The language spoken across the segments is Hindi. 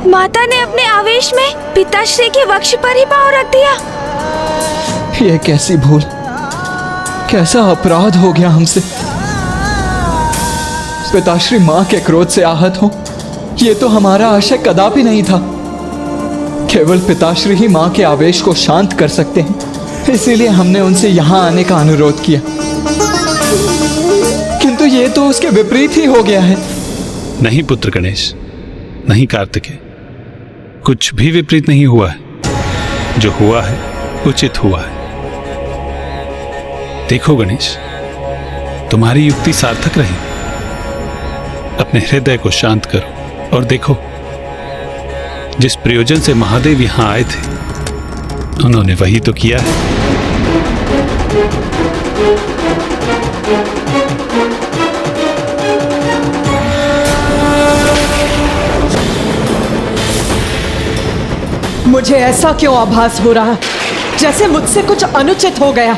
माता ने अपने आवेश में पिताश्री के वक्ष पर ही पाँव रख दिया। ये कैसी भूल, कैसा अपराध हो गया हमसे। पिताश्री माँ के क्रोध से आहत हो, ये तो हमारा आशय कदापि नहीं था। केवल पिताश्री ही माँ के आवेश को शांत कर सकते हैं, इसीलिए हमने उनसे यहाँ आने का अनुरोध किया। किंतु ये तो उसके विपरीत ही हो गया है। नहीं पुत्र गणेश, नहीं कार्तिकेय, कुछ भी विपरीत नहीं हुआ है। जो हुआ है उचित हुआ है। देखो गणेश, तुम्हारी युक्ति सार्थक रही। अपने हृदय को शांत करो और देखो, जिस प्रयोजन से महादेव यहां आए थे, उन्होंने वही तो किया है। मुझे ऐसा क्यों आभास हो रहा, जैसे मुझसे कुछ अनुचित हो गया।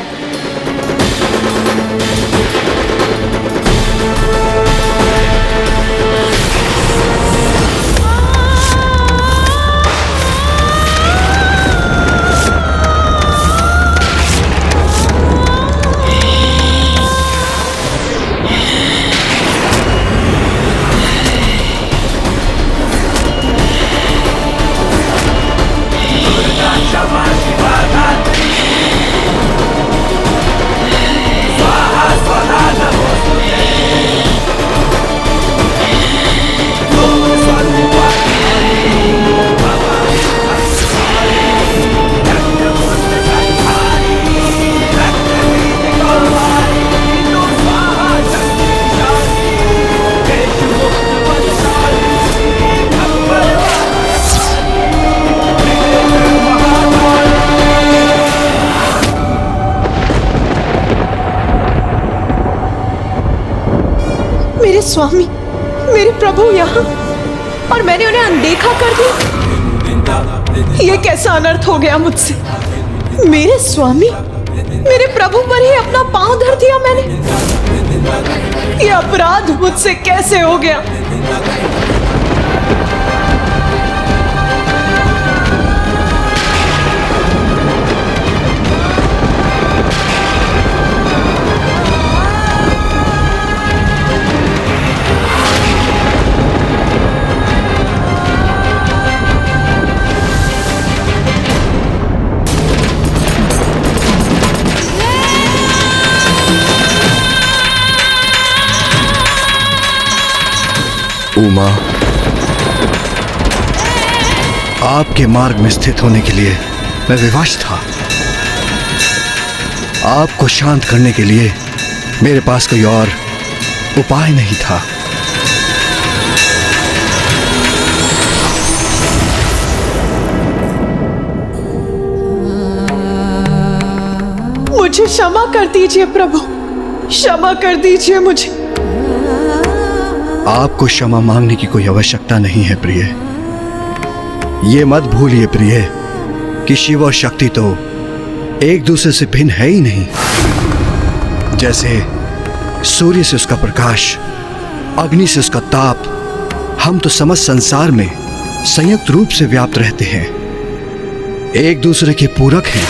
मेरे स्वामी, मेरे प्रभु यहाँ, और मैंने उन्हें अनदेखा कर दिया। ये कैसा अनर्थ हो गया मुझसे। मेरे स्वामी, मेरे प्रभु पर ही अपना पांव धर दिया मैंने। ये अपराध मुझसे कैसे हो गया। उमा, आपके मार्ग में स्थित होने के लिए मैं विवश था। आपको शांत करने के लिए मेरे पास कोई और उपाय नहीं था। मुझे क्षमा कर दीजिए प्रभु, क्षमा कर दीजिए मुझे। आपको क्षमा मांगने की कोई आवश्यकता नहीं है प्रिय। ये मत भूलिए प्रिय कि शिव और शक्ति तो एक दूसरे से भिन्न है ही नहीं। जैसे सूर्य से उसका प्रकाश, अग्नि से उसका ताप, हम तो समस्त संसार में संयुक्त रूप से व्याप्त रहते हैं, एक दूसरे के पूरक हैं।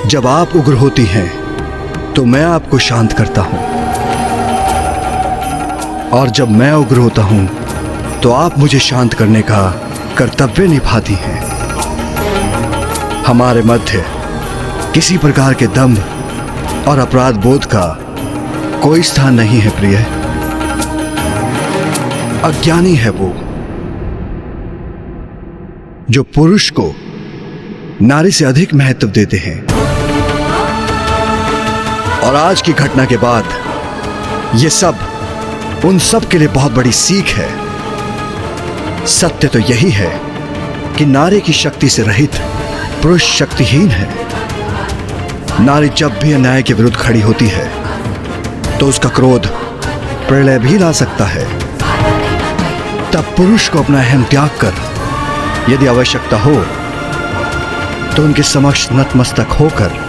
जब आप उग्र होती हैं तो मैं आपको शांत करता हूं, और जब मैं उग्र होता हूं तो आप मुझे शांत करने का कर्तव्य निभाती हैं। हमारे मध्य किसी प्रकार के दंभ और अपराध बोध का कोई स्थान नहीं है प्रिय। अज्ञानी है वो जो पुरुष को नारी से अधिक महत्व देते हैं। और आज की घटना के बाद ये सब उन सब के लिए बहुत बड़ी सीख है। सत्य तो यही है कि नारी की शक्ति से रहित पुरुष शक्तिहीन है। नारी जब भी अन्याय के विरुद्ध खड़ी होती है तो उसका क्रोध प्रलय भी ला सकता है। तब पुरुष को अपना अहम त्याग कर यदि आवश्यकता हो तो उनके समक्ष नतमस्तक होकर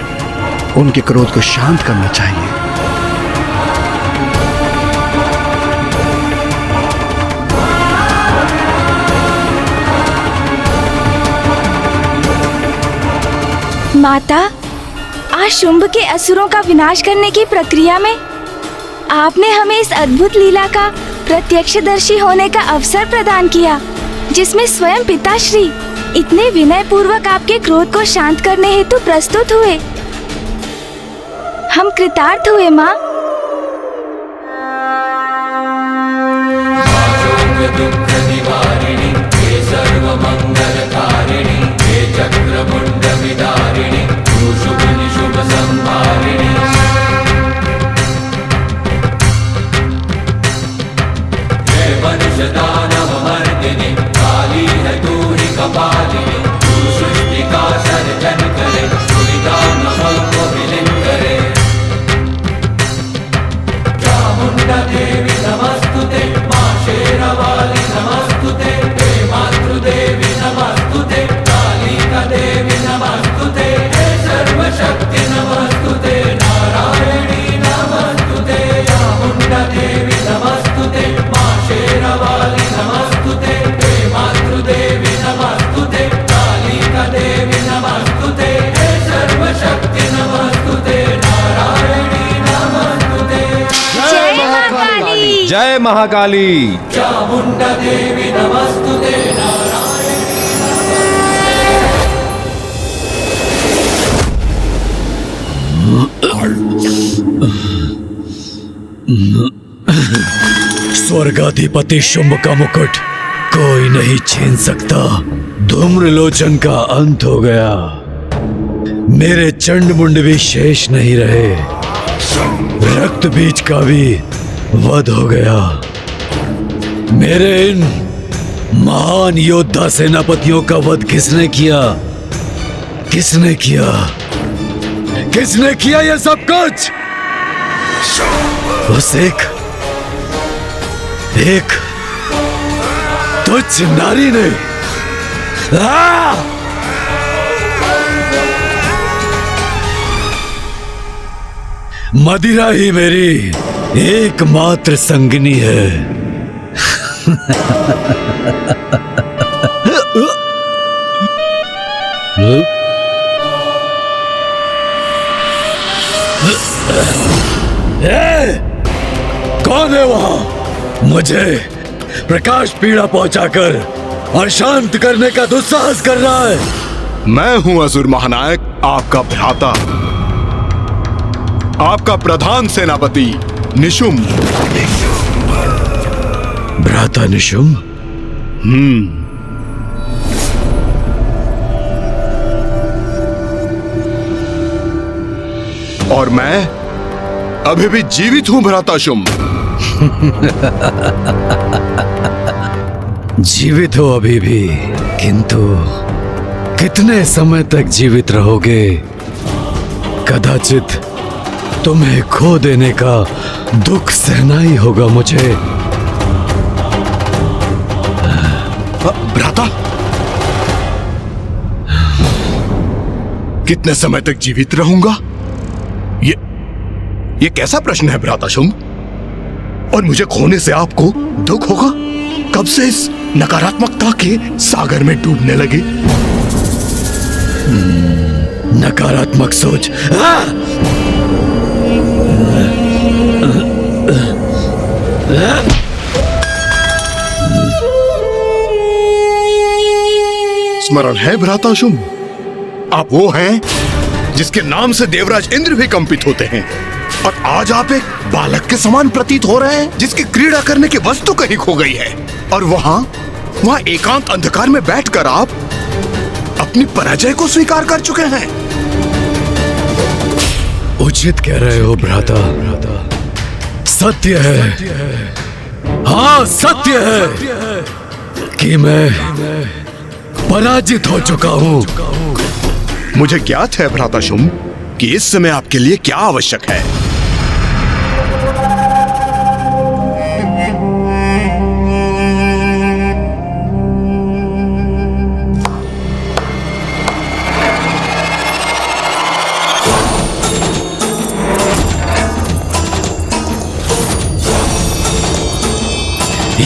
उनके क्रोध को शांत करना चाहिए। माता, आज शुंभ के असुरों का विनाश करने की प्रक्रिया में आपने हमें इस अद्भुत लीला का प्रत्यक्षदर्शी होने का अवसर प्रदान किया, जिसमें स्वयं पिताश्री इतने विनय पूर्वक आपके क्रोध को शांत करने हेतु प्रस्तुत हुए। हम कृतार्थ हुए माँ। जय महाकाली। चामुंडा देवी नमस्तुते। स्वर्गाधिपति शुंभ का मुकुट कोई नहीं छीन सकता। धूम्रलोचन का अंत हो गया, मेरे चंड मुंड भी शेष नहीं रहे। रक्त बीज का भी वध हो गया। मेरे इन महान योद्धा सेनापतियों का वध किसने किया? किसने किया? किसने किया ये सब कुछ? उस एक तुच्छ नारी ने। मदिरा ही मेरी एकमात्र संगिनी है। कौन है वहां? मुझे प्रकाश पीड़ा पहुंचाकर अशांत करने का दुस्साहस कर रहा है। मैं हूं असुर महानायक, आपका भ्राता, आपका प्रधान सेनापति निशुंभ। भ्राता निशुंभ? और मैं अभी भी जीवित हूं भ्राता शुंभ। जीवित हो अभी भी, किंतु कितने समय तक जीवित रहोगे? कदाचित तुम्हें खो देने का दुख सहना ही होगा मुझे। भ्राता, कितने समय तक जीवित रहूंगा? ये कैसा प्रश्न है भ्राता शुंभ? और मुझे खोने से आपको दुख होगा? कब से इस नकारात्मकता के सागर में डूबने लगे? नकारात्मक सोच। स्मरण है भ्राता शुंभ, आप वो हैं जिसके नाम से देवराज इंद्र भी कंपित होते हैं, और आज आप एक बालक के समान प्रतीत हो रहे हैं जिसकी क्रीड़ा करने की वस्तु कहीं खो गई है। और वहां एकांत अंधकार में बैठकर आप अपनी पराजय को स्वीकार कर चुके हैं। उचित कह रहे हो भ्राता, सत्य है, हाँ सत्य है कि मैं पराजित हो चुका हूं। मुझे ज्ञात है भ्राता शुंभ कि इस समय आपके लिए क्या आवश्यक है।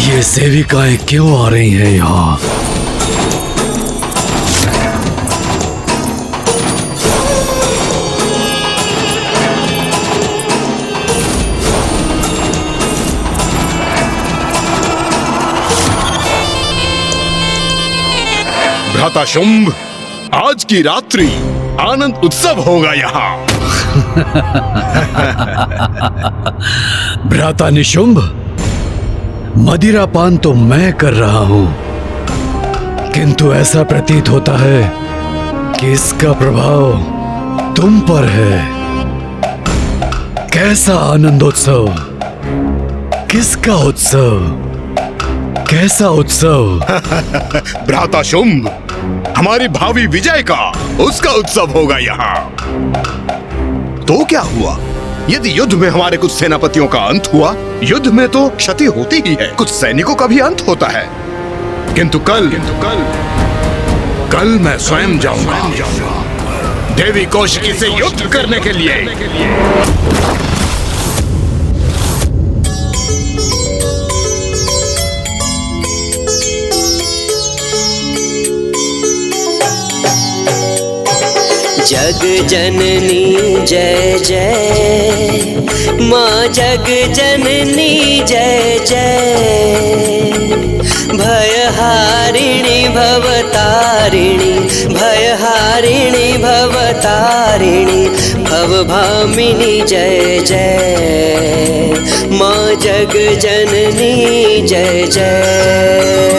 ये सेविकाएं क्यों आ रही हैं यहाँ? भ्राता शुंभ, आज की रात्रि आनंद उत्सव होगा यहाँ। भ्राता निशुंभ, मदिरापान तो मैं कर रहा हूं, किंतु ऐसा प्रतीत होता है कि इसका प्रभाव तुम पर है। कैसा आनंदोत्सव, किसका उत्सव, कैसा उत्सव? भ्राता शुंभ, हमारी भावी विजय का, उसका उत्सव होगा यहाँ। तो क्या हुआ यदि युद्ध में हमारे कुछ सेनापतियों का अंत हुआ? युद्ध में तो क्षति होती ही है, कुछ सैनिकों का भी अंत होता है। किंतु कल मैं स्वयं जाऊंगा देवी कौशिकी से युद्ध करने के लिए। जग जननी जय जय, माँ जग जननी जय जय। भयहारिणी भवतारिणी, भयहारिणी भवतारिणी, भवभामिनी जय जय। माँ जग जननी जय जय।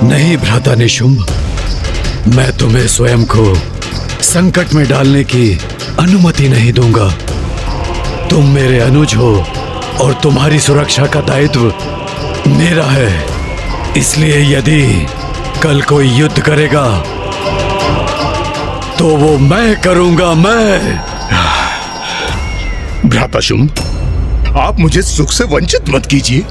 नहीं भ्राता निशुंभ, मैं तुम्हें स्वयं को संकट में डालने की अनुमति नहीं दूंगा। तुम मेरे अनुज हो और तुम्हारी सुरक्षा का दायित्व मेरा है। इसलिए यदि कल कोई युद्ध करेगा तो वो मैं करूंगा, मैं। भ्राता शुंभ, आप मुझे सुख से वंचित मत कीजिए।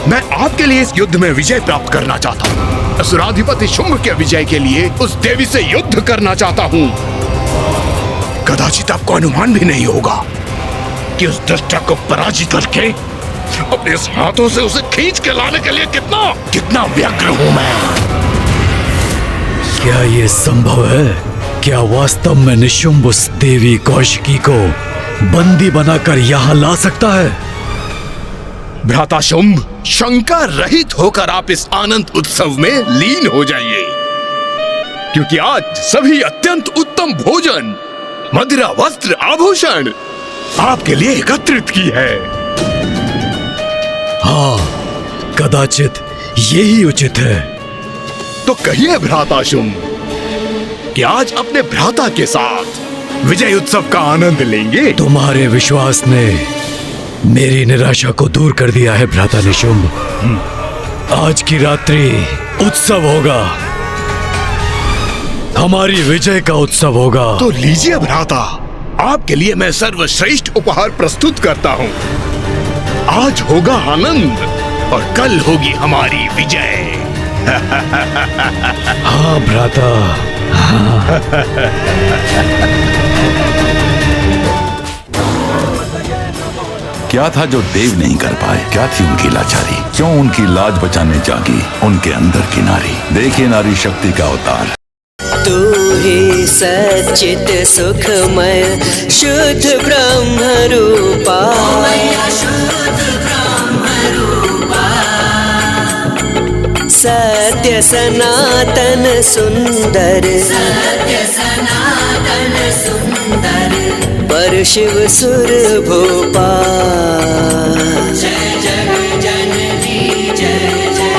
मैं आपके लिए इस युद्ध में विजय प्राप्त करना चाहता हूँ। असुराधिपति शुंभ के विजय के लिए उस देवी से युद्ध करना चाहता हूँ। कदाचित आपको अनुमान भी नहीं होगा कि उस दुष्ट को पराजित करके अपने इस हाथों से उसे खींच के लाने के लिए कितना व्यग्र हूँ मैं। क्या ये संभव है? क्या वास्तव में निशुंभ उस देवी कौशिकी को बंदी बनाकर यहाँ ला सकता है? भ्राता शुंभ, शंका रहित होकर आप इस आनंद उत्सव में लीन हो जाइए, क्योंकि आज सभी अत्यंत उत्तम भोजन, मदिरा, वस्त्र, आभूषण आपके लिए एकत्रित की है। हाँ, कदाचित यही उचित है। तो कहिए भ्राता शुंभ कि आज अपने भ्राता के साथ विजय उत्सव का आनंद लेंगे। तुम्हारे विश्वास ने मेरी निराशा को दूर कर दिया है भ्राता निशुंभ। आज की रात्रि उत्सव होगा, हमारी विजय का उत्सव होगा। तो लीजिए भ्राता, आपके लिए मैं सर्वश्रेष्ठ उपहार प्रस्तुत करता हूँ। आज होगा आनंद और कल होगी हमारी विजय। हाँ भ्राता, हाँ। क्या था जो देव नहीं कर पाए? क्या थी उनकी लाचारी? क्यों उनकी लाज बचाने जागी उनके अंदर की नारी? देखिए नारी शक्ति का अवतार। तू ही सच्चित सुखमय शुद्ध ब्रह्म रूपा, सत्य सनातन सुंदर, पर शिव सुर भूपा। जय जग जननी जय जय।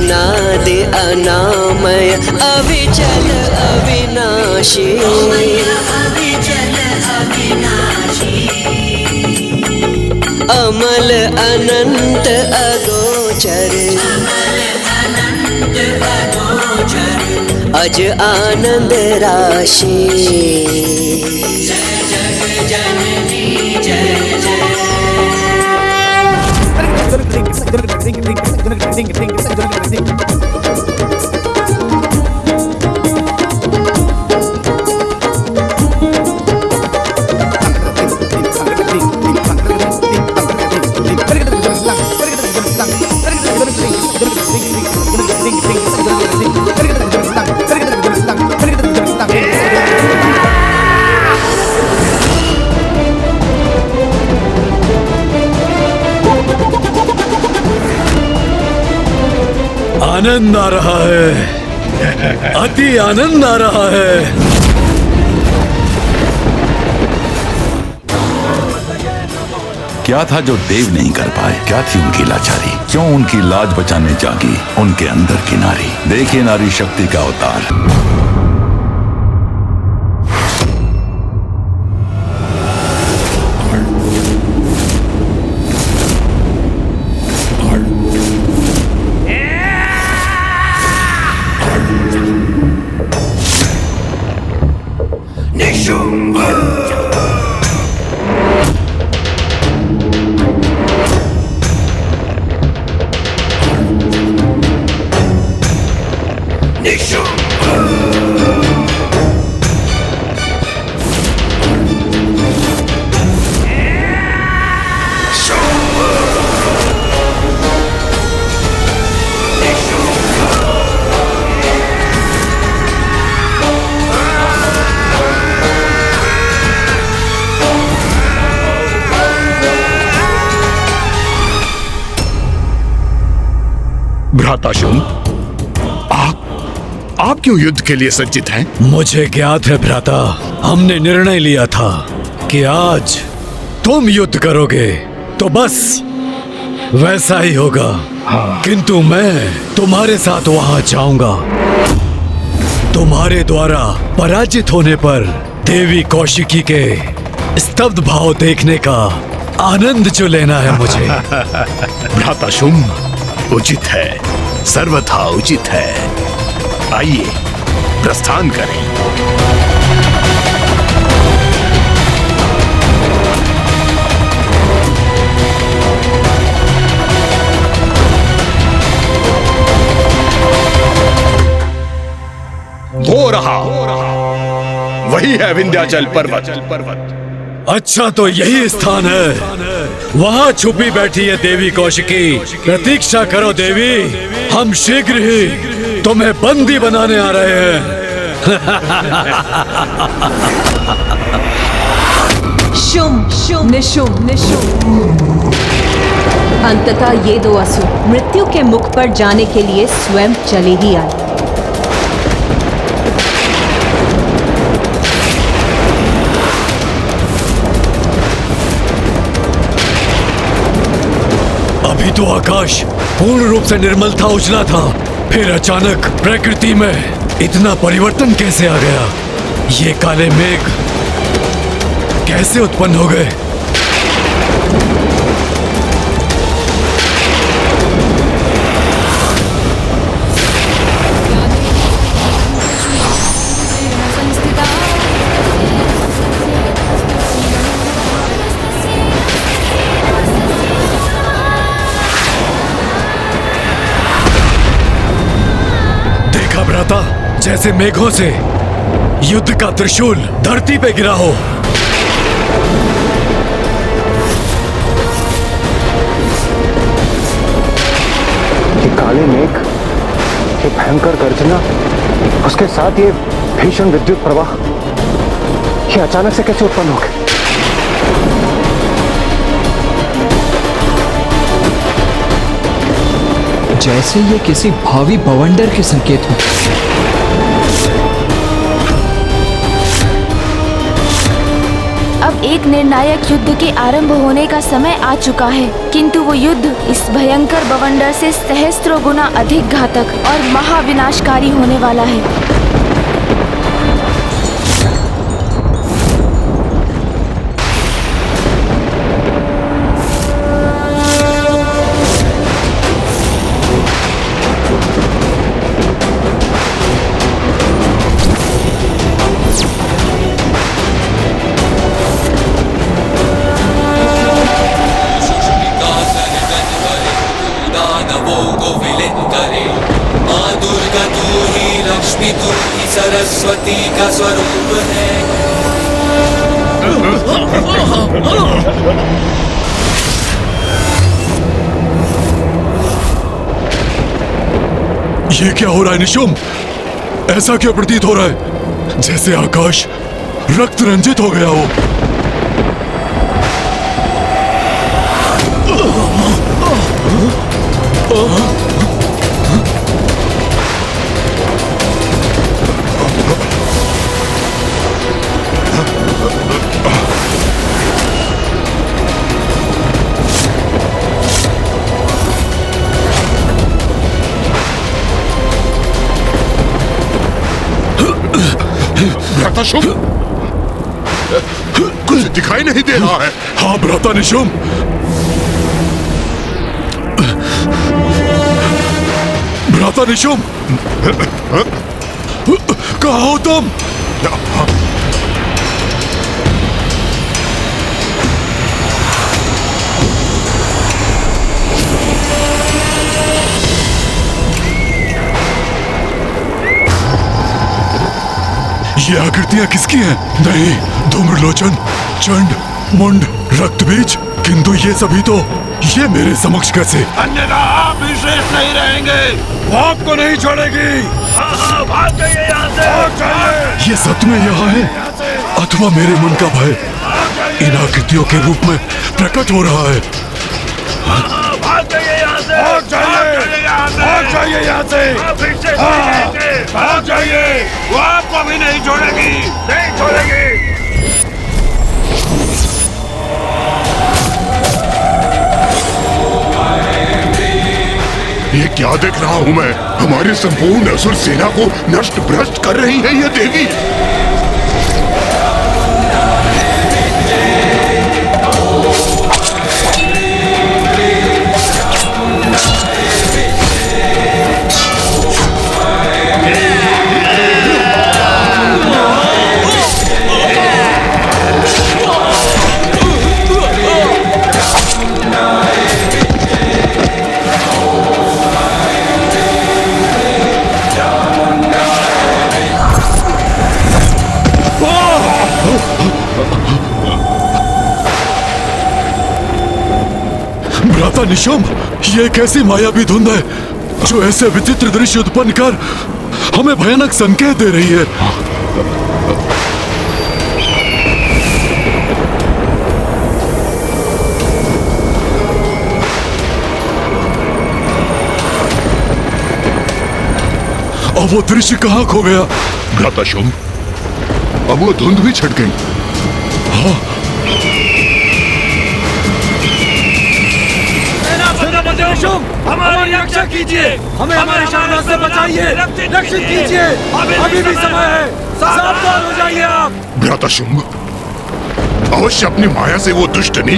अनादि अनामय अविचल अविनाशी अमल अनंत अगोचर अज आनंद राशि। जय जग जननी जय जय। आनंद आ रहा है, अति आनंद आ रहा है। क्या था जो देव नहीं कर पाए? क्या थी उनकी लाचारी? क्यों उनकी लाज बचाने जागी उनके अंदर की नारी? देखिए नारी शक्ति का अवतार। भ्राता शुंभ, आप क्यों युद्ध के लिए सज्जित हैं? मुझे ज्ञात है भ्राता, हमने निर्णय लिया था कि आज तुम युद्ध करोगे तो बस वैसा ही होगा। किंतु मैं तुम्हारे साथ वहां जाऊंगा। तुम्हारे द्वारा पराजित होने पर देवी कौशिकी के स्तब्ध भाव देखने का आनंद जो लेना है मुझे। भ्राता शुंभ, उचित है, सर्वथा उचित है। आइए प्रस्थान करें। हो रहा वही है विंध्याचल पर्वत। अच्छा, तो यही स्थान है। वहाँ छुपी बैठी है देवी कौशिकी। प्रतीक्षा करो देवी, हम शीघ्र ही तुम्हें बंदी बनाने आ रहे हैं। शुंभ निशुंभ। अंततः ये दो असुर मृत्यु के मुख पर जाने के लिए स्वयं चले ही आए। अभी तो आकाश पूर्ण रूप से निर्मल था, उजला था, फिर अचानक प्रकृति में इतना परिवर्तन कैसे आ गया? ये काले मेघ कैसे उत्पन्न हो गए? जैसे मेघों से युद्ध का त्रिशूल धरती पे गिरा हो। ये काले मेघ, ये भयंकर गर्जना, उसके साथ ये भीषण विद्युत प्रवाह, ये अचानक से कैसे उत्पन्न हो गए? जैसे ये किसी भावी बवंडर के संकेत हो। अब एक निर्णायक युद्ध के आरंभ होने का समय आ चुका है, किंतु वो युद्ध इस भयंकर बवंडर से सहस्त्रों गुना अधिक घातक और महाविनाशकारी होने वाला है। सरस्वती का स्वरूप है। ये क्या हो रहा है निशुम? ऐसा क्यों प्रतीत हो रहा है जैसे आकाश रक्त रंजित हो गया हो? भ्राता शुभ, कुछ दिखाई नहीं दे रहा है। हाँ भ्राता निशुम, भ्राता निशुम, कहाँ हो तुम? ये आकृतियां किसकी हैं? नहीं, धूम्रलोचन, चंड, मुंड, रक्तबीज, किंतु ये सभी तो ये मेरे समक्ष कैसे? अन्यथा आप भी शेष नहीं रहेंगे। वो आपको नहीं छोड़ेगी। भाग जाइए यहाँ से। भाग जाइए। ये सच में यहाँ है अथवा मेरे मन का भय इन आकृतियों के रूप में प्रकट हो रहा है? भाग जाइए यहाँ से। भाग जाइए यहाँ से। भाग जाइए यहाँ से। भाग जाइए। वो आपको भी नहीं छोड़ेगी, नहीं छोड़ेगी। ये क्या देख रहा हूँ मैं? हमारी संपूर्ण असुर सेना को नष्ट भ्रष्ट कर रही है ये देवी। भ्राता निशुम, ये कैसी मायावी धुंध है जो ऐसे विचित्र दृश्य उत्पन्न कर हमें भयानक संकेत दे रही है? अब वो दृश्य कहाँ खो गया? भ्राता शुभ, अब वो धुंध भी छट गई। हाँ, हमारी रक्षा कीजिए, हमें हमारे शानों से बचाइए, रक्षित कीजिए। अभी भी समय है, सावधान हो जाइए आप। भ्राता शुभ, अवश्य अपनी माया से वो दुष्टनी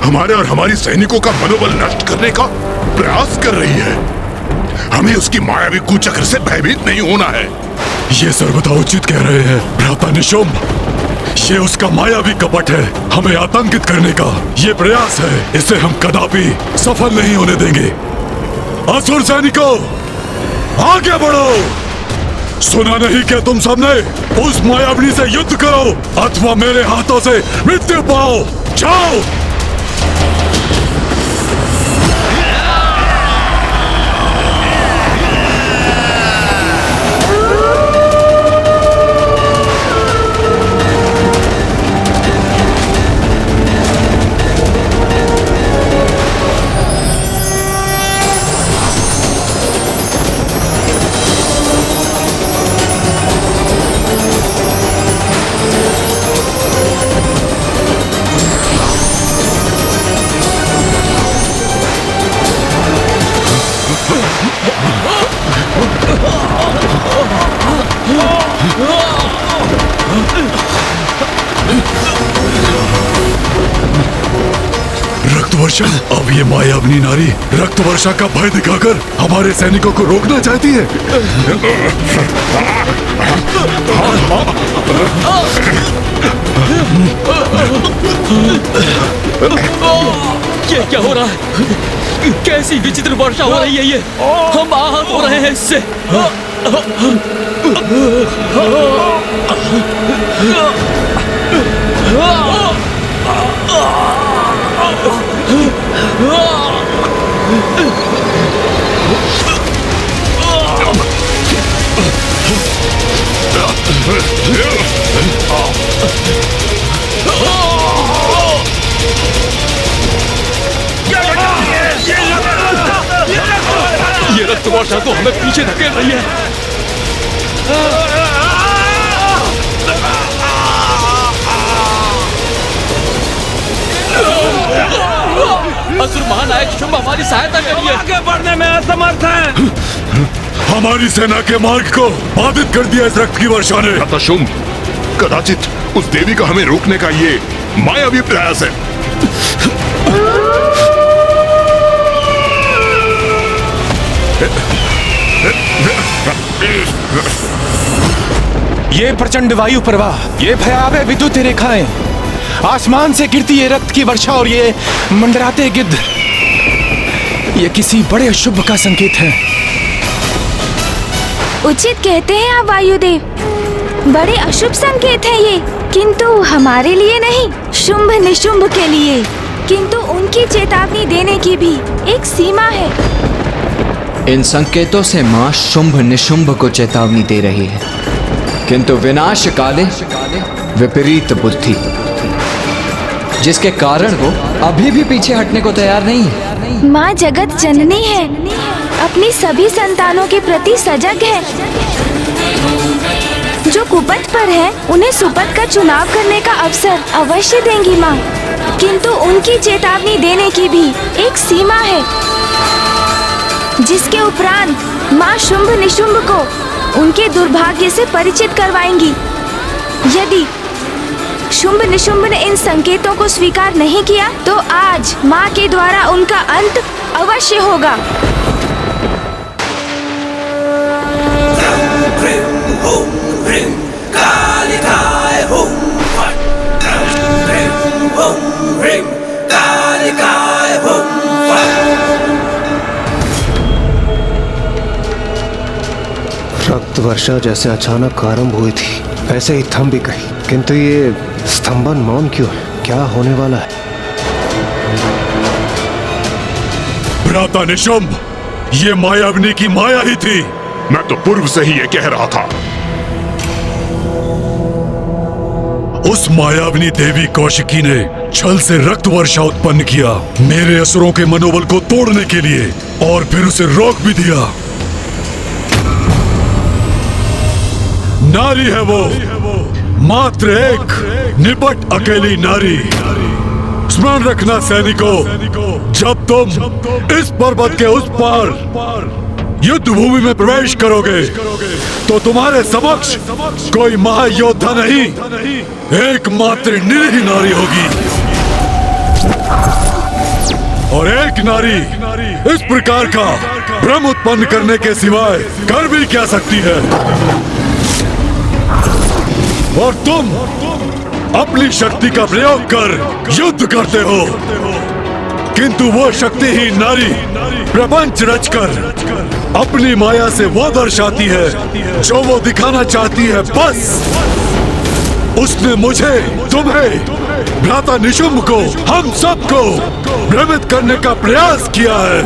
हमारे और हमारी सैनिकों का मनोबल नष्ट करने का प्रयास कर रही है। हमें उसकी मायावी कुचक्र से भयभीत नहीं होना है। ये सर्वथा उचित कह रहे हैं भ्राता निशुम। ये उसका मायावी कपट है, हमें आतंकित करने का ये प्रयास है। इसे हम कदापि सफल नहीं होने देंगे। असुर सैनिकों, आगे बढ़ो। सुना नहीं क्या तुम सबने? उस मायावी से युद्ध करो अथवा मेरे हाथों से मृत्यु पाओ। जाओ। वर्षा, अब ये मायावनी नारी रक्त वर्षा का भय दिखाकर हमारे सैनिकों को रोकना चाहती है। ये क्या हो रहा है? कैसी विचित्र वर्षा हो रही है ये? हम आहत हो रहे हैं इससे। ये रक्त वर्षा तो हमें पीछे धकेल रही है। असुर महानायक शुंभ हमारी सहायता करिए। आगे बढ़ने में असमर्थ है। हमारी सेना के मार्ग को बाधित कर दिया इस रक्त की वर्षा ने। भ्राता शुंभ, कदाचित उस देवी का हमें रोकने का ये मायावी प्रयास है। ये प्रचंड वायु प्रवाह, ये भयावह विद्युत रेखाएं, आसमान से गिरती ये रक्त की वर्षा और ये मंडराते गिद्ध, ये किसी बड़े शुभ का संकेत है। उचित कहते हैं आप वायुदेव। बड़े अशुभ संकेत है ये, किंतु हमारे लिए नहीं, शुंभ निशुंभ के लिए। किंतु उनकी चेतावनी देने की भी एक सीमा है। इन संकेतों से माँ शुंभ निशुंभ को चेतावनी दे रही है, किंतु विनाश काले विपरीत बुद्धि, जिसके कारण वो अभी भी पीछे हटने को तैयार नहीं है। माँ जगत जननी है, अपनी सभी संतानों के प्रति सजग है। जो कुपथ पर है उन्हें सुपथ का चुनाव करने का अवसर अवश्य देंगी माँ, किंतु उनकी चेतावनी देने की भी एक सीमा है, जिसके उपरांत माँ शुंभ निशुंभ को उनके दुर्भाग्य से परिचित करवाएंगी। यदि शुंभ निशुंभ ने इन संकेतों को स्वीकार नहीं किया तो आज माँ के द्वारा उनका अंत अवश्य होगा। रक्त वर्षा जैसे अचानक आरंभ हुई थी, ऐसे ही थम भी गई, किंतु ये स्तंभन मौन क्यों है? क्या होने वाला है? भ्राता निशुंभ, ये मायावनी की माया ही थी। मैं तो पूर्व से ही ये कह रहा था। उस मायावनी देवी कौशिकी ने छल से रक्त वर्षा उत्पन्न किया मेरे असुरों के मनोबल को तोड़ने के लिए, और फिर उसे रोक भी दिया। नारी है वो, मात्र एक निपट अकेली नारी। स्मरण रखना सैनिकों, जब तुम इस पर्वत के उस पार युद्ध भूमि में प्रवेश करोगे तो तुम्हारे समक्ष कोई महायोद्धा नहीं, एकमात्र निरीह नारी होगी। और एक नारी इस प्रकार का भ्रम उत्पन्न करने के सिवाय कर भी क्या सकती है? और तुम अपनी शक्ति का प्रयोग कर युद्ध करते हो, किंतु वो शक्तिहीन नारी प्रपंच रचकर अपनी माया से वो दर्शाती है जो वो दिखाना चाहती है। बस उसने मुझे, तुम्हें, भ्राता निशुंभ को, हम सबको भ्रमित करने का प्रयास किया है।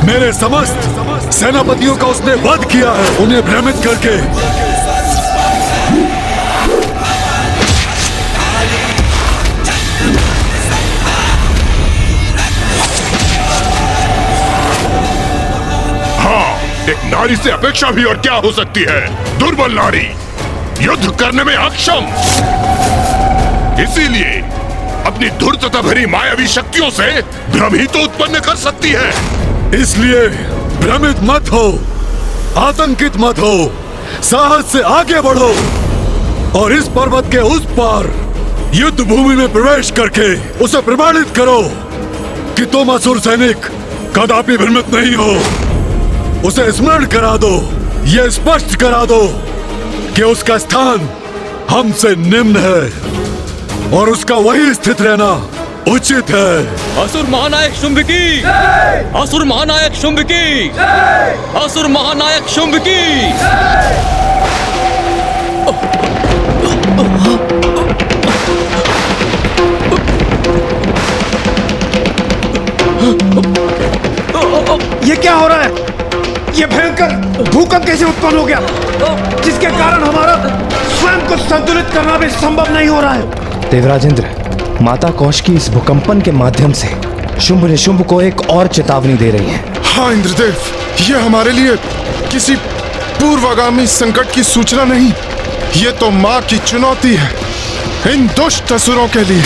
मेरे समस्त सेनापतियों का उसने वध किया है, उन्हें भ्रमित करके। एक नारी से अपेक्षा भी और क्या हो सकती है? दुर्बल नारी, युद्ध करने में अक्षम, इसीलिए अपनी धूर्तता भरी मायावी शक्तियों से भ्रम ही तो उत्पन्न कर सकती है। इसलिए भ्रमित मत हो, आतंकित मत हो, साहस से आगे बढ़ो और इस पर्वत के उस पार युद्ध भूमि में प्रवेश करके उसे प्रमाणित करो कि तुम असुर सैनिक कदापि भ्रमित नहीं हो। उसे स्मरण करा दो, यह स्पष्ट करा दो कि उसका स्थान हमसे निम्न है और उसका वही स्थित रहना उचित है। असुर महानायक शुंभ की, असुर महानायक शुंभ की, असुर महानायक शुंभ की। ये क्या हो रहा है? ये भयंकर भूकंप कैसे उत्पन्न हो गया, जिसके कारण हमारा स्वयं को संतुलित करना भी संभव नहीं हो रहा है? देवराज इंद्र, माता कौश की इस भूकंपन के माध्यम से शुंभ निशुंभ को एक और चेतावनी दे रही है। हाँ इंद्रदेव, ये हमारे लिए किसी पूर्वागामी संकट की सूचना नहीं, ये तो माँ की चुनौती है इन दुष्ट असुरों के लिए।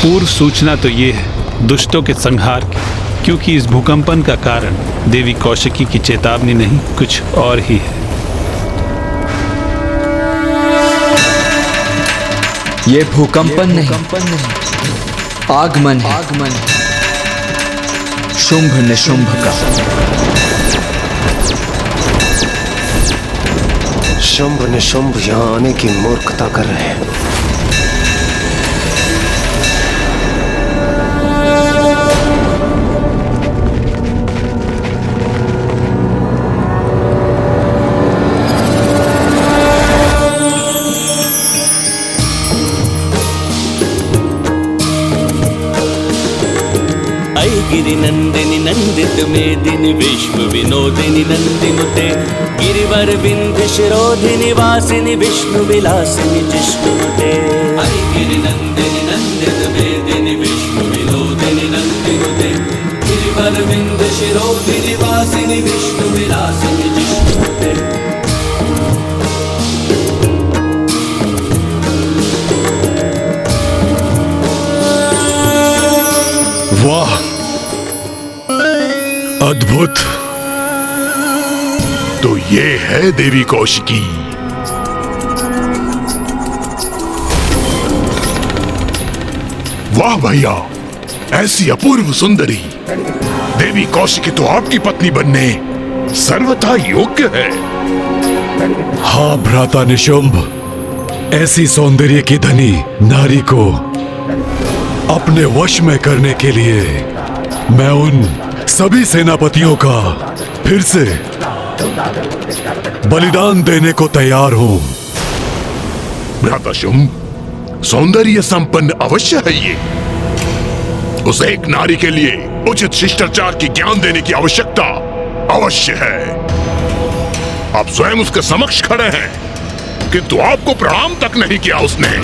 पूर्व सूचना तो ये है दुष्टों के संहार की, क्योंकि इस भूकंपन का कारण देवी कौशिकी की चेतावनी नहीं, कुछ और ही है। ये भूकंपन नहीं, आगमन है शुंभ निशुंभ का। शुंभ निशुंभ यहाँ आने की मूर्खता कर रहे हैं। गिरि नंदिनी नंदित मेदिनी विश्व विनोदिनी नंदिनुते गिरिवर विंध्य शिरोधिनी वासिनी विष्णु विलासिनी जिष्णुते। गिरि नंदिनी नंदित मेदिनी विश्व विनोदिनी नंदिनुते गिरिवर विंध्य शिरोधिनी वासिनी विष्णु विलासिनी जिष्णुते। वाह, अद्भुत। तो ये है देवी कौशिकी। वाह भैया, ऐसी अपूर्व सुंदरी देवी कौशिकी तो आपकी पत्नी बनने सर्वथा योग्य है। हाँ भ्राता निशुंभ, ऐसी सौंदर्य की धनी नारी को अपने वश में करने के लिए मैं उन सभी सेनापतियों का फिर से बलिदान देने को तैयार हूं। भ्राता शुंभ, सौंदर्य संपन्न अवश्य है ये। उस एक नारी के लिए उचित शिष्टाचार की ज्ञान देने की आवश्यकता अवश्य है। आप स्वयं उसके समक्ष खड़े हैं, किंतु आपको प्रणाम तक नहीं किया उसने।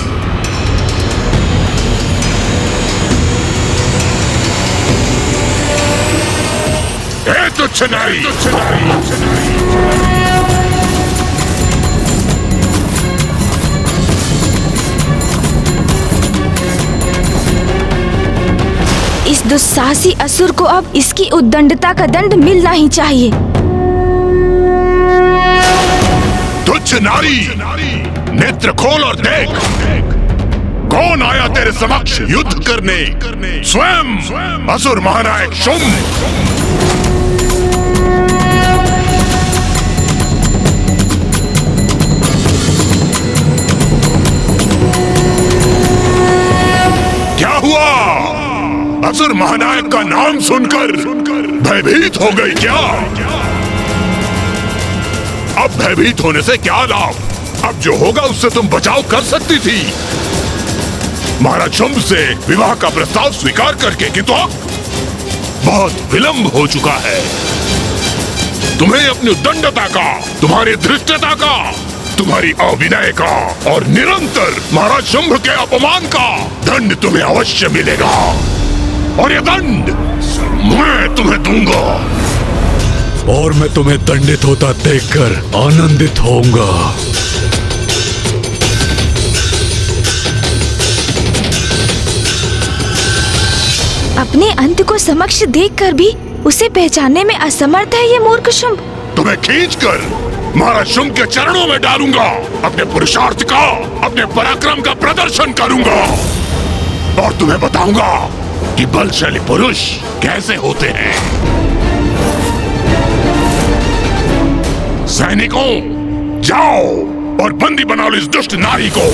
तुच्छ नारी, इस दुस्साहसी असुर को अब इसकी उद्दंडता का दंड मिलना ही चाहिए। तुच्छ नारी, नेत्र खोल और देख, कौन आया तेरे समक्ष युद्ध करने? स्वयं असुर महानायक शुंभ। क्या हुआ? असुर महानायक का नाम सुनकर भयभीत हो गई क्या? अब भयभीत होने से क्या लाभ? अब जो होगा उससे तुम बचाव कर सकती थी। महाराज शुंभ से विवाह का प्रस्ताव स्वीकार करके, किंतु अब बहुत विलंब हो चुका है। तुम्हें अपनी उद्दंडता का, तुम्हारी धृष्टता का, तुम्हारी अविनय का और निरंतर महाराज शुंभ के अपमान का दंड तुम्हें अवश्य मिलेगा, और यह दंड मैं तुम्हें दूंगा। और मैं तुम्हें दंडित होता देखकर आनंदित होऊंगा। अपने अंत को समक्ष देखकर भी उसे पहचानने में असमर्थ है ये मूर्ख शुंभ। तुम्हें खींचकर महाराज शुंभ के चरणों में डालूंगा, अपने पुरुषार्थ का, अपने पराक्रम का प्रदर्शन करूंगा और तुम्हें बताऊंगा कि बलशाली पुरुष कैसे होते हैं। सैनिकों, जाओ और बंदी बना लो इस दुष्ट नारी को।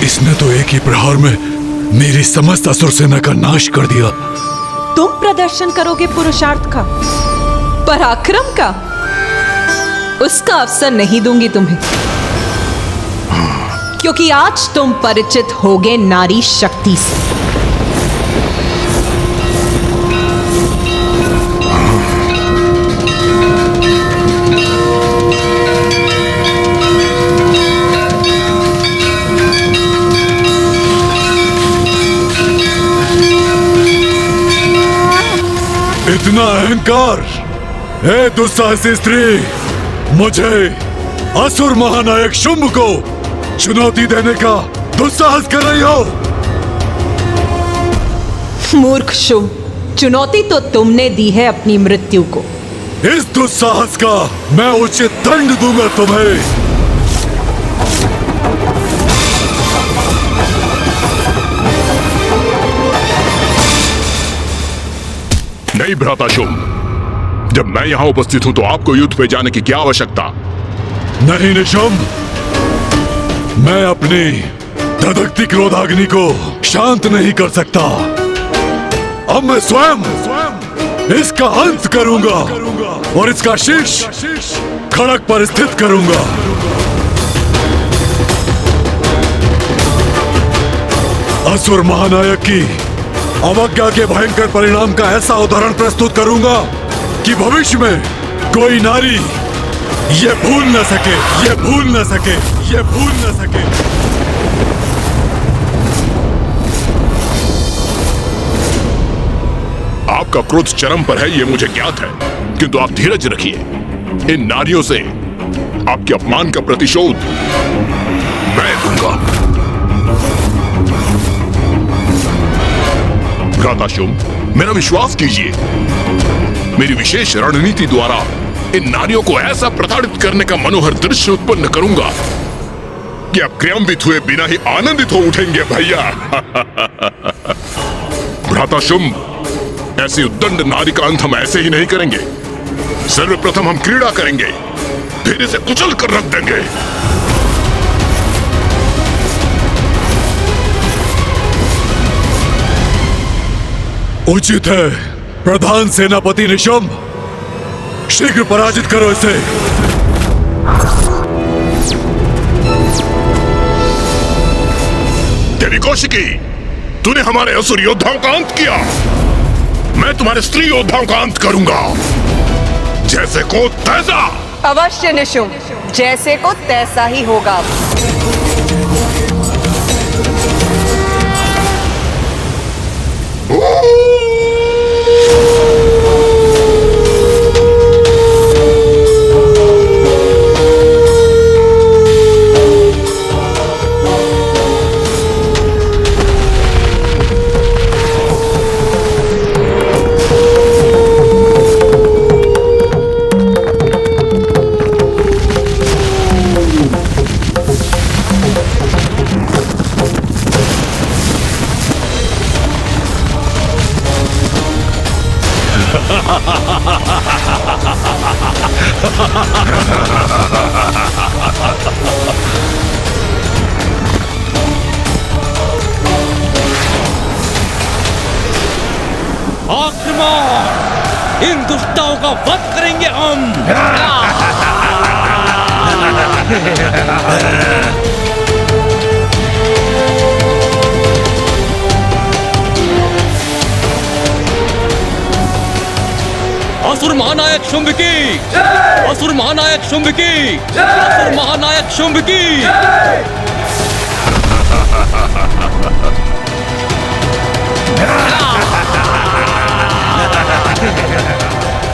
इसने तो एक ही प्रहार में मेरी समस्त असुर सेना का नाश कर दिया। तुम प्रदर्शन करोगे पुरुषार्थ का, पराक्रम का, उसका अवसर नहीं दूंगी तुम्हें, क्योंकि आज तुम परिचित होगे नारी शक्ति से। इतना अहंकार, हे दुस्साहसी स्त्री, मुझे असुर महानायक शुंभ को चुनौती देने का दुस्साहस कर रही हो? मूर्ख शुंभ, चुनौती तो तुमने दी है अपनी मृत्यु को। इस दुस्साहस का मैं उचित दंड दूंगा तुम्हें। नहीं भ्राता शुंभ, जब मैं यहां उपस्थित हूं तो आपको युद्ध पे जाने की क्या आवश्यकता? नहीं निशुंभ, मैं अपनी धधकती क्रोधाग्नि को शांत नहीं कर सकता। अब मैं स्वयं इसका अंत करूंगा और इसका शीश खड़क पर स्थित करूंगा। असुर महानायक की अवज्ञा के भयंकर परिणाम का ऐसा उदाहरण प्रस्तुत करूंगा कि भविष्य में कोई नारी ये भूल न सके, ये भूल न सके, ये भूल न सके। आपका क्रोध चरम पर है, ये मुझे ज्ञात है, किंतु आप धीरज रखिए। इन नारियों से आपके अपमान का प्रतिशोध मैं दूंगा। भ्राता शुंभ, मेरा विश्वास कीजिए, मेरी विशेष रणनीति द्वारा इन नारियों को ऐसा प्रताड़ित करने का मनोहर दृश्य उत्पन्न करूंगा कि आप क्रियान्वित हुए बिना ही आनंदित हो उठेंगे भैया। भ्राता शुंभ, ऐसी उद्दंड नारी का अंत हम ऐसे ही नहीं करेंगे। सर्वप्रथम हम क्रीड़ा करेंगे, फिर इसे कुचल कर रख देंगे। उचित है प्रधान सेनापति निशुंभ, शीघ्र पराजित करो इसे। देवी कौशिकी, तूने हमारे असुर योद्धाओं का अंत किया, मैं तुम्हारे स्त्री योद्धाओं का अंत करूंगा। जैसे को तैसा। अवश्य निशुंभ, जैसे को तैसा ही होगा। आक्रमण! इन दुष्टों का वध करेंगे हम। असुर महानायक शुंभ की! असुर महानायक शुंभ की! असुर महानायक शुंभ की!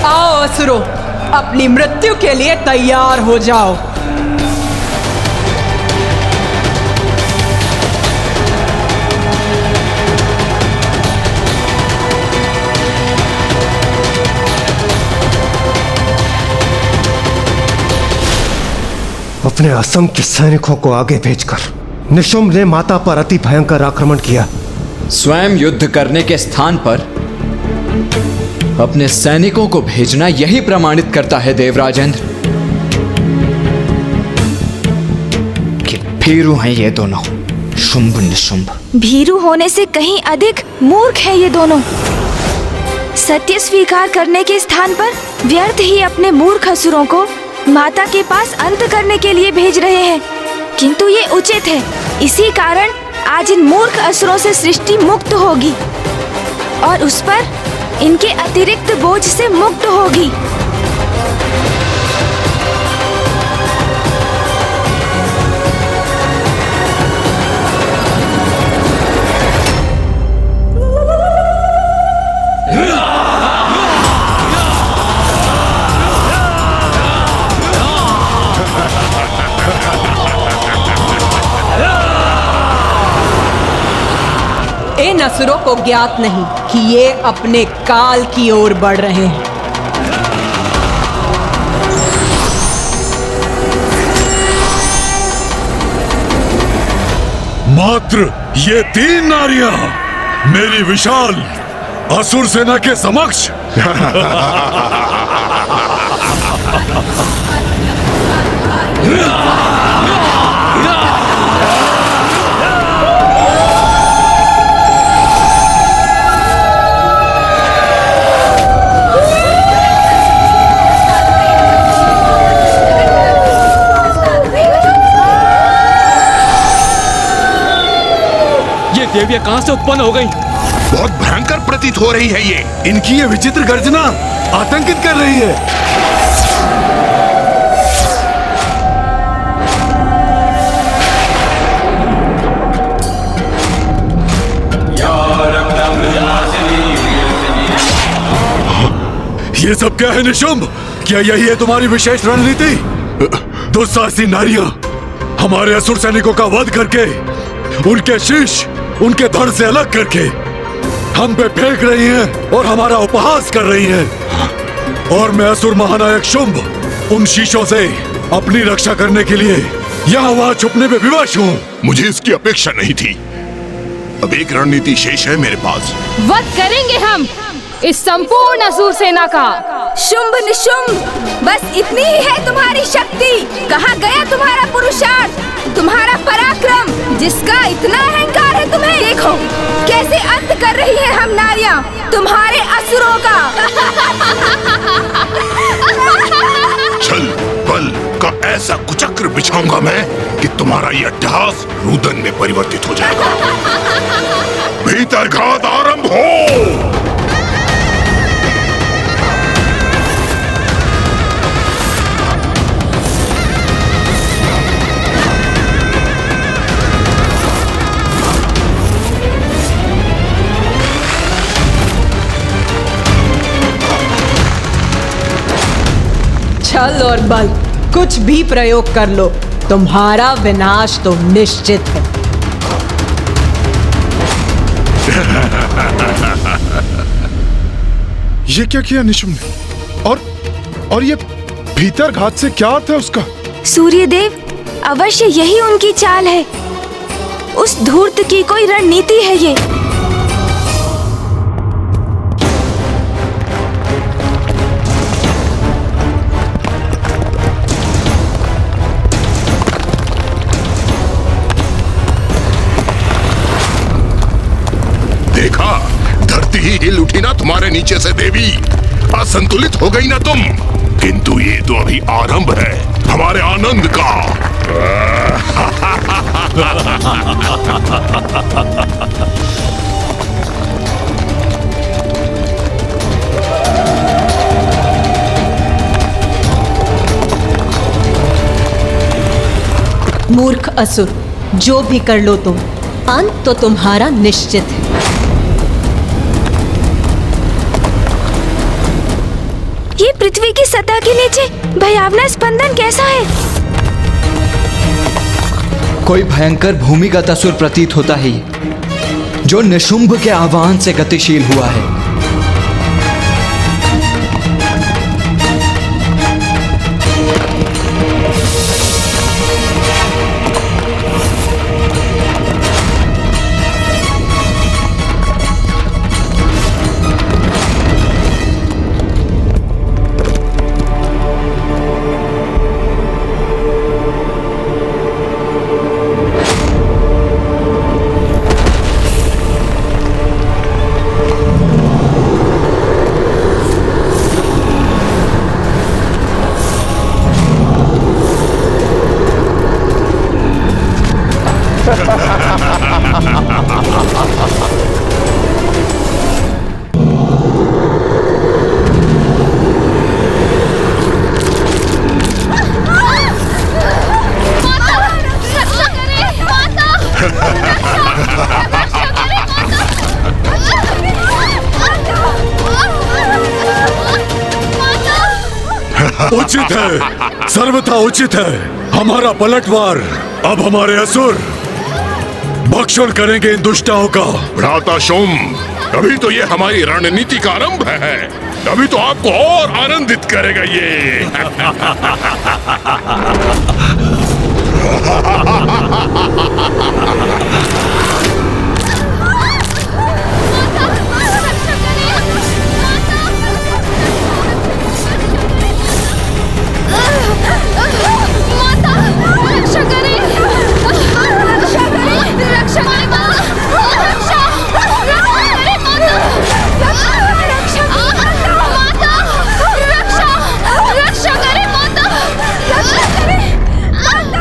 आओ असुरों, अपनी मृत्यु के लिए तैयार हो जाओ। अपने असंख्य सैनिकों को आगे भेजकर निशुंभ ने माता पर अति भयंकर आक्रमण किया। स्वयं युद्ध करने के स्थान पर अपने सैनिकों को भेजना यही प्रमाणित करता है देवराजेंद्र कि भीरू हैं ये दोनों, शुंभ निशुंभ। भीरू होने से कहीं अधिक मूर्ख है ये दोनों। सत्य स्वीकार करने के स्थान पर व्यर्थ ही अपने मूर्ख असुरों को माता के पास अंत करने के लिए भेज रहे हैं, किंतु ये उचित है। इसी कारण आज इन मूर्ख असुरों से सृष्टि मुक्त होगी और उस पर इनके अतिरिक्त बोझ से मुक्त होगी। इन असुरों को ज्ञात नहीं कि ये अपने काल की ओर बढ़ रहे हैं। मात्र ये 3 नारियां मेरी विशाल असुर सेना के समक्ष देवियां कहां से उत्पन्न हो गई? बहुत भयंकर प्रतीत हो रही है ये। इनकी ये विचित्र गर्जना आतंकित कर रही है। ये सब क्या है निशुंभ? क्या यही है तुम्हारी विशेष रणनीति? दुस्साहसी नारियां हमारे असुर सैनिकों का वध करके उनके शीश उनके धड़ से अलग करके हम पे फेंक रही हैं और हमारा उपहास कर रही हैं। और मैं असुर महानायक शुंभ उन शीशों से अपनी रक्षा करने के लिए यहाँ वहाँ छुपने में विवश हूँ। मुझे इसकी अपेक्षा नहीं थी। अब एक रणनीति शेष है मेरे पास। वध करेंगे हम इस संपूर्ण असुर सेना का। शुंभ निशुंभ, बस इतनी ही है तुम्हारी शक्ति। कहाँ गया तुम्हारा पुरुषार्थ, तुम्हारा पराक्रम, जिसका इतना अहंकार है तुम्हें? देखो कैसे अंत कर रही है हम नारियां तुम्हारे असुरों का। छल बल का ऐसा कुचक्र बिछाऊंगा मैं कि तुम्हारा ये अट्टहास रुदन में परिवर्तित हो जाएगा। भीतर घात आरंभ हो। छल और बल कुछ भी प्रयोग कर लो, तुम्हारा विनाश तो निश्चित है। ये क्या किया निशुंभ ने? और ये भीतर घात से क्या अर्थ है उसका? सूर्यदेव, अवश्य यही उनकी चाल है। उस धूर्त की कोई रणनीति है ये। देखा, धरती ही हिल उठी ना तुम्हारे नीचे से देवी असंतुलित हो गई ना तुम। किंतु ये तो अभी आरंभ है हमारे आनंद का। मूर्ख असुर, जो भी कर लो तुम, अंत तो तुम्हारा निश्चित है। ये पृथ्वी की सतह के नीचे भयावना स्पंदन कैसा है? कोई भयंकर भूमिगत असुर प्रतीत होता है ये, जो निशुंभ के आह्वान से गतिशील हुआ है। उचित है, सर्वथा उचित है। हमारा पलटवार अब हमारे असुर भक्षण करेंगे इन दुष्टाओं का। भ्राता शुंभ, अभी तो ये हमारी रणनीति का आरंभ है। अभी तो आपको और आनंदित करेगा ये।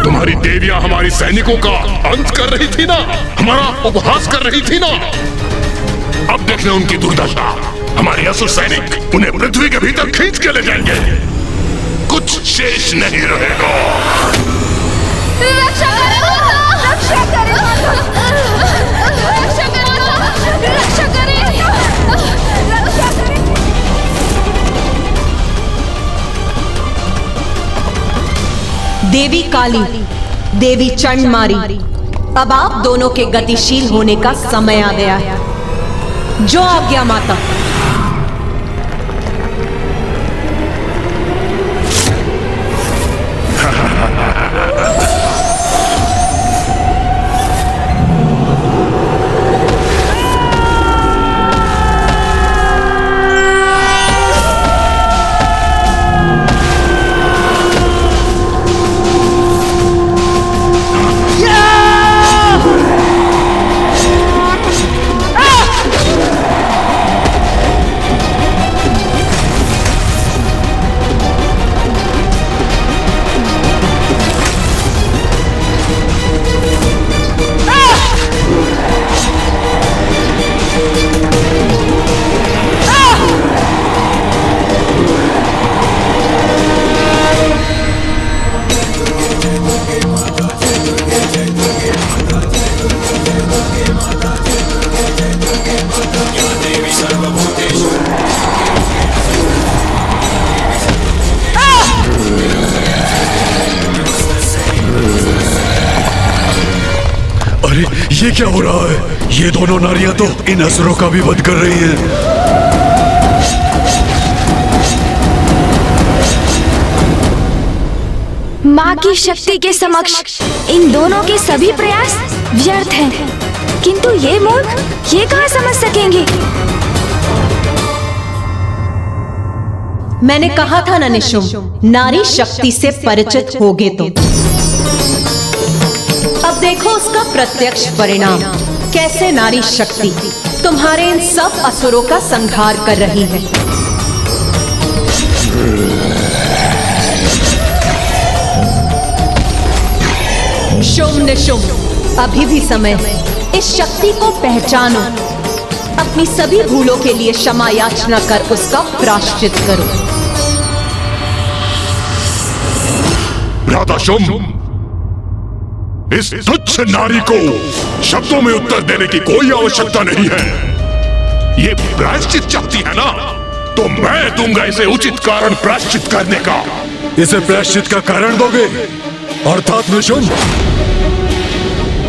तुम्हारी देवियां हमारी सैनिकों का अंत कर रही थी ना, हमारा उपहास कर रही थी ना। अब देखना उनकी दुर्दशा। हमारे असुर सैनिक उन्हें पृथ्वी के भीतर खींच के ले जाएंगे, कुछ शेष नहीं रहेगा। रक्षा करें माता! रक्षा करें माता! रक्षा करें माता! रक्षा करें! रक्षा करें! देवी काली, देवी चंडमारी, अब आप दोनों के गतिशील होने का समय आ गया है। जो आज्ञा माता। ये क्या हो रहा है? ये दोनों नारियां तो इन असुरों का भी वध कर रही हैं। माँ की शक्ति के समक्ष इन दोनों के सभी प्रयास व्यर्थ हैं। किंतु ये मूर्ख ये कहाँ समझ सकेंगे? मैंने कहा था ना निशुंभ, नारी शक्ति से परिचित होगे तो। अब देखो उसका प्रत्यक्ष परिणाम। कैसे नारी शक्ति तुम्हारे इन सब असुरों का संहार कर रही है। शुंभ निशुंभ, अभी भी समय है। इस शक्ति को पहचानो, अपनी सभी भूलों के लिए क्षमा याचना कर उसका प्रायश्चित करो। भ्राता शुंभ, इस तुच्छ नारी को शब्दों में उत्तर देने की कोई आवश्यकता नहीं है। ये प्रायश्चित चाहती है ना, तो मैं दूंगा इसे उचित कारण प्रायश्चित करने का। इसे प्रायश्चित का कारण दोगे? अर्थात निशुंभ,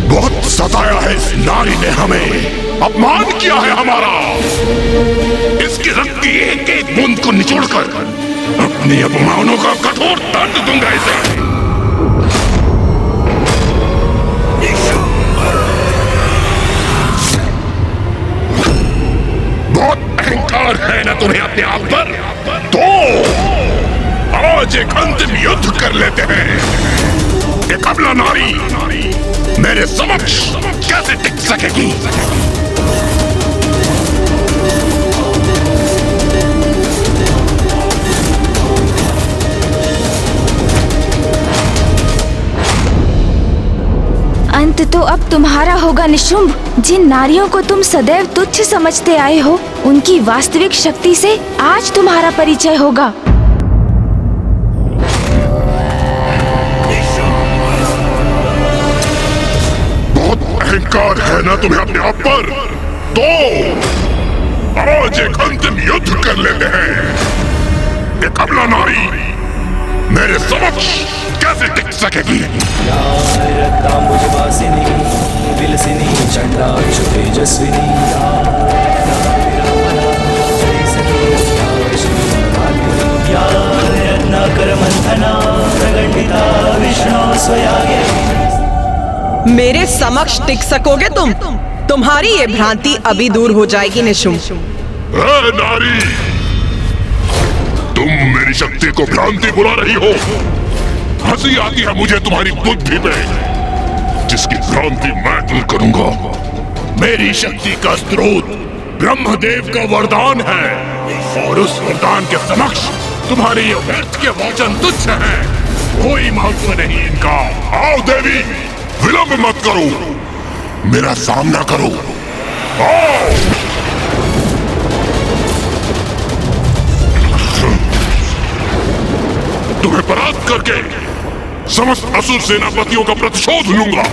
बहुत सताया है इस नारी ने हमें, अपमान किया है हमारा। इसके रक्त की एक एक बूंद को निचोड़कर अपने अपमानों का कठोर दंड दूंगा इसे। बहुत अहंकार है ना तुम्हें अपने आप पर, तो आज एक अंतिम युद्ध कर लेते हैं। एक अबला नारी मेरे समक्ष कैसे टिक सकेगी? अंत तो अब तुम्हारा होगा निशुंभ। जिन नारियों को तुम सदैव तुच्छ समझते आए हो, उनकी वास्तविक शक्ति से आज तुम्हारा परिचय होगा। बहुत अहंकार है ना तुम्हें अपने आप पर, तो आज एक अंतिम युद्ध कर लेते हैं। एक अबला नारी मेरे समक्ष कैसे टिक सकेगी? मेरे समक्ष टिक सकोगे तुम? तुम्हारी ये भ्रांति अभी दूर हो जाएगी निशुंभ। नारी, तुम मेरी शक्ति को भ्रांति बुला रही हो। हंसी आती है मुझे तुम्हारी बुद्धि पे, जिसकी भ्रांति मैं दूर करूंगा। मेरी शक्ति का स्रोत ब्रह्मदेव का वरदान है, और उस वरदान के समक्ष तुम्हारे ये व्यर्थ के वचन तुच्छ हैं। कोई महत्व नहीं इनका। आओ देवी, विलंब मत करो, मेरा सामना करो। आओ। तुम्हें परास्त करके समस्त असुर सेनापतियों का प्रतिशोध लूंगा,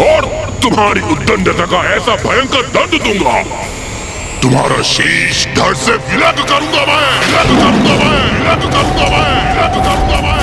और तुम्हारी उद्दंडता का ऐसा भयंकर दंड दूंगा, तुम्हारा शीश धड़ से विलग करूंगा मैं, विलग करूंगा मैं, विलग करूंगा मैं, विलग करूंगा मैं।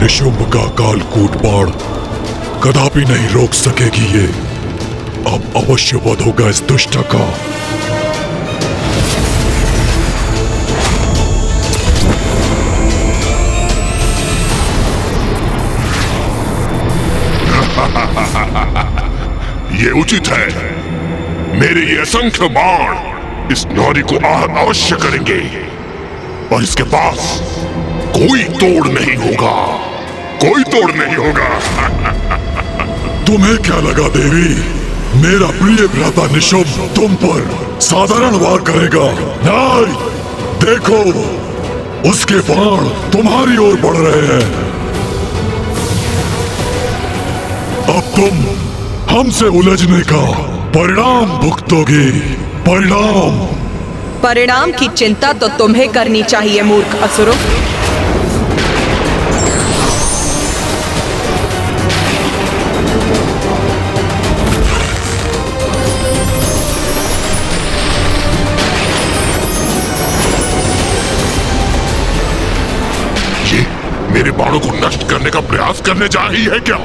निशुंभ का कालकूट बाण कदापि नहीं रोक सकेगी ये। अब अवश्य वध होगा इस दुष्ट का। ये उचित है। मेरे ये असंख्य बाण इस नारी को आहत अवश्य करेंगे, और इसके पास कोई तोड़ नहीं होगा, कोई तोड़ नहीं होगा। तुम्हें क्या लगा देवी, मेरा प्रिय भ्राता निशुंभ तुम पर साधारण वार करेगा? नहीं, देखो उसके बाण तुम्हारी ओर बढ़ रहे हैं। अब तुम हमसे उलझने का परिणाम भुगतोगे। परिणाम परिणाम की चिंता तो तुम्हें करनी चाहिए मूर्ख असुरों। ये मेरे बाणों को नष्ट करने का प्रयास करने जा रही है क्या?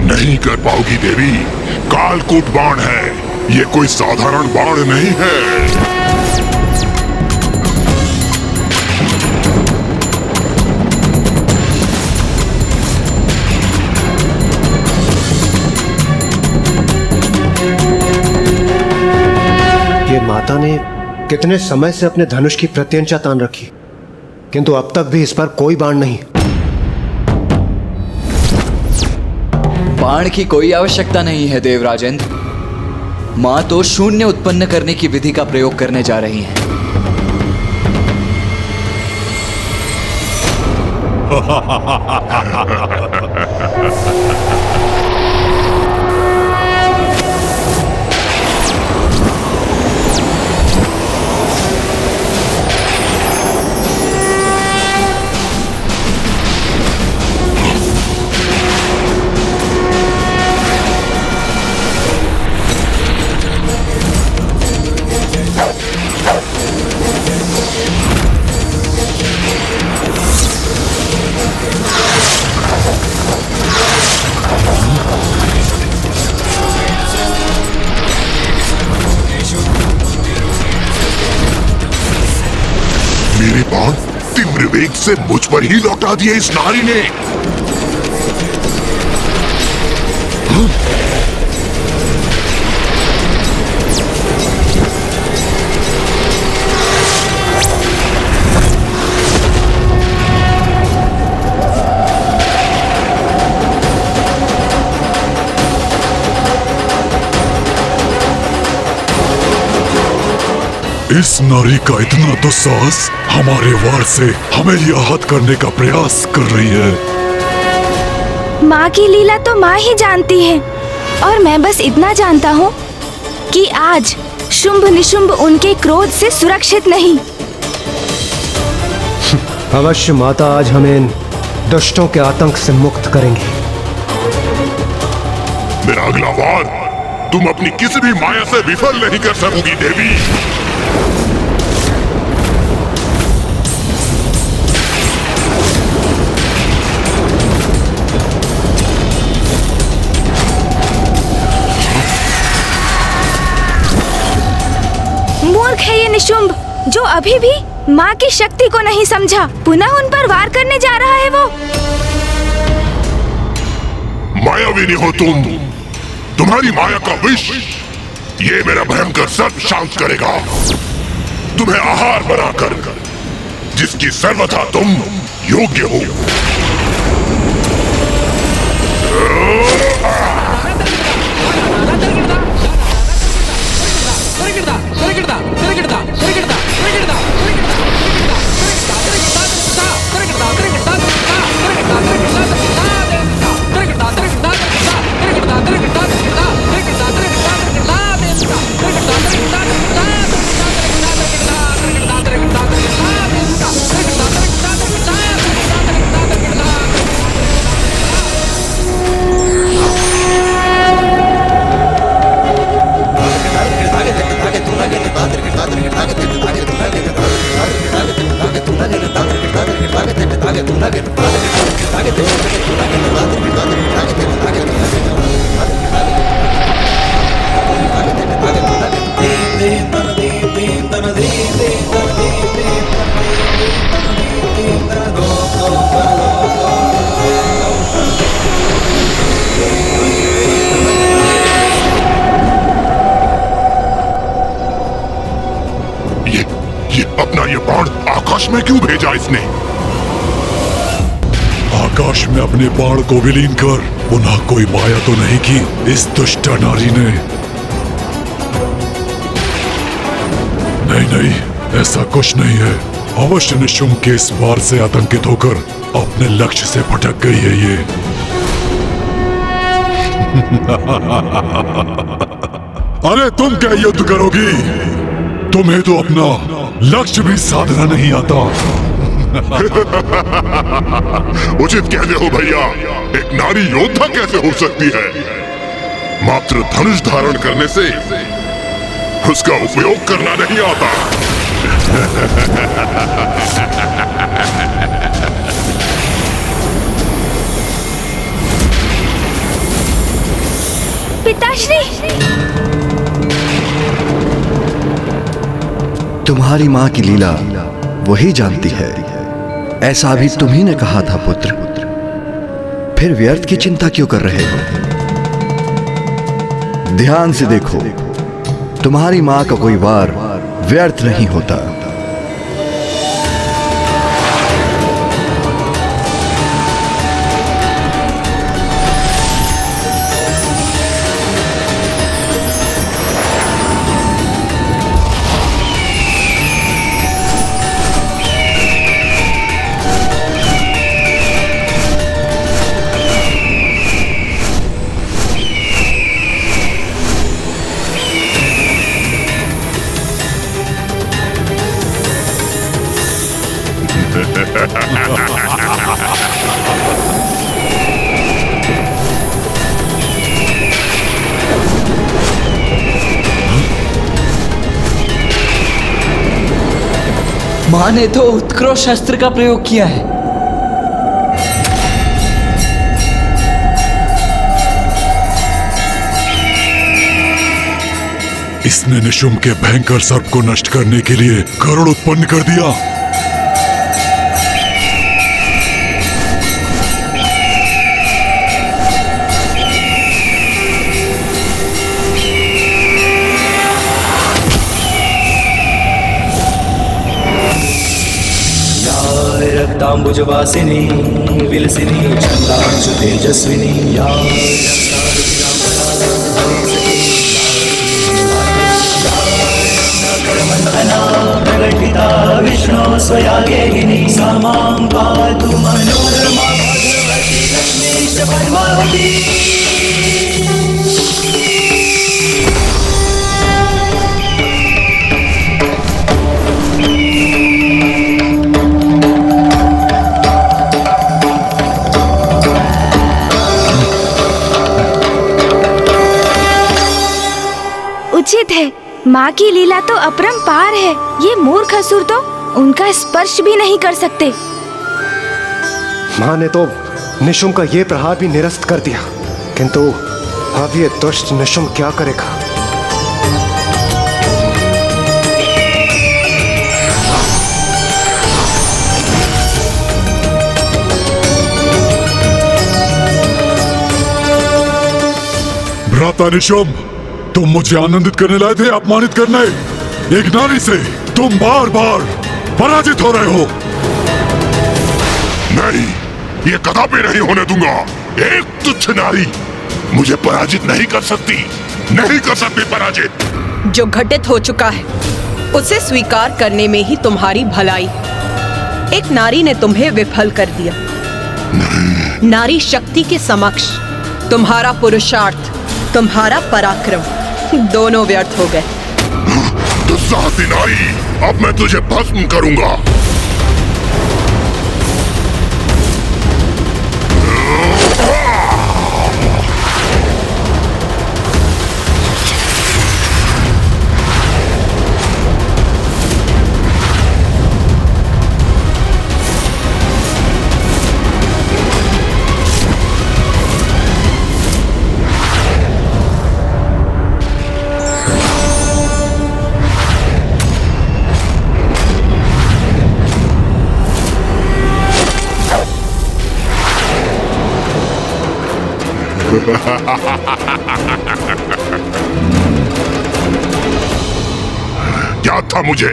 नहीं कर पाओगी देवी। कालकूट बाण है, ये कोई साधारण बाण नहीं है। ये माता ने कितने समय से अपने धनुष की प्रत्यंचा तान रखी, किंतु अब तक भी इस पर कोई बाण नहीं। बाण की कोई आवश्यकता नहीं है देवराजेंद्र। मां तो शून्य उत्पन्न करने की विधि का प्रयोग करने जा रही हैं। मेरे बाण तीव्र वेग से मुझ पर ही लौटा दिए इस नारी ने। इस नारी का इतना दुस्साहस हमारे वार से हमें ही आहत करने का प्रयास कर रही है। माँ की लीला तो माँ ही जानती है, और मैं बस इतना जानता हूँ कि आज शुंभ निशुंभ उनके क्रोध से सुरक्षित नहीं। अवश्य माता आज हमें इन दुष्टों के आतंक से मुक्त करेंगी। मेरा अगला वार तुम अपनी किसी भी माया से विफल नहीं कर सकोगी देवी। मूर्ख है ये निशुंभ, जो अभी भी माँ की शक्ति को नहीं समझा। पुनः उन पर वार करने जा रहा है वो। मायाविनी हो तुम। तुम्हारी माया का विष ये मेरा भयंकर सर्प शांत करेगा। तुम्हें आहार बनाकर, जिसकी सर्वथा तुम योग्य हो। ये बाण आकाश में क्यों भेजा इसने? आकाश में अपने बाण को विलीन कर पुनः कोई माया तो नहीं की इस दुष्ट नारी ने? नहीं, ऐसा कुछ नहीं है। अवश्य निशुंभ के इस वार से आतंकित होकर अपने लक्ष्य से भटक गई है ये। अरे तुम क्या युद्ध करोगी? तुम्हें तो अपना लक्ष्य भी साधना नहीं आता। उचित कहते हो भैया। एक नारी योद्धा कैसे हो सकती है? मात्र धनुष धारण करने से उसका उपयोग करना नहीं आता। पिताश्री। तुम्हारी माँ की लीला वही जानती है, ऐसा भी तुम्ही ने कहा था पुत्र। फिर व्यर्थ की चिंता क्यों कर रहे हो? ध्यान से देखो, तुम्हारी माँ का कोई वार व्यर्थ नहीं होता। मां ने तो उत्कृष्ट अस्त्र का प्रयोग किया है। इसने निशुम्भ के भयंकर सर्प को नष्ट करने के लिए गरुड़ उत्पन्न कर दिया। रक्तांबुजवासिनी विलसिनी चंदांशु तेजस्विनी या प्रकटिता विष्णु स्वयागेहिनी सा मां पातु मनोरमा भगवती लक्ष्मी च पद्मावती। उचित है, माँ की लीला तो अपरंपार है। ये मूर्ख असुर तो उनका स्पर्श भी नहीं कर सकते। माँ ने तो निशुम्भ का ये प्रहार भी निरस्त कर दिया, किंतु अब ये दुष्ट निशुम्भ क्या करेगा? भ्राता निशुम्भ, तुम मुझे आनंदित करने लाए थे, अपमानित करने। एक नारी से तुम बार बार पराजित हो रहे हो। नहीं, ये कदापि नहीं होने दूंगा। एक तुच्छ नारी मुझे पराजित नहीं कर सकती, नहीं कर सकती पराजित। जो घटित हो चुका है उसे स्वीकार करने में ही तुम्हारी भलाई। एक नारी ने तुम्हें विफल कर दिया। नारी शक्ति के समक्ष तुम्हारा पुरुषार्थ, तुम्हारा पराक्रम दोनों व्यर्थ हो गए। दुस्साहसी नारी, अब मैं तुझे भस्म करूंगा। क्या था मुझे?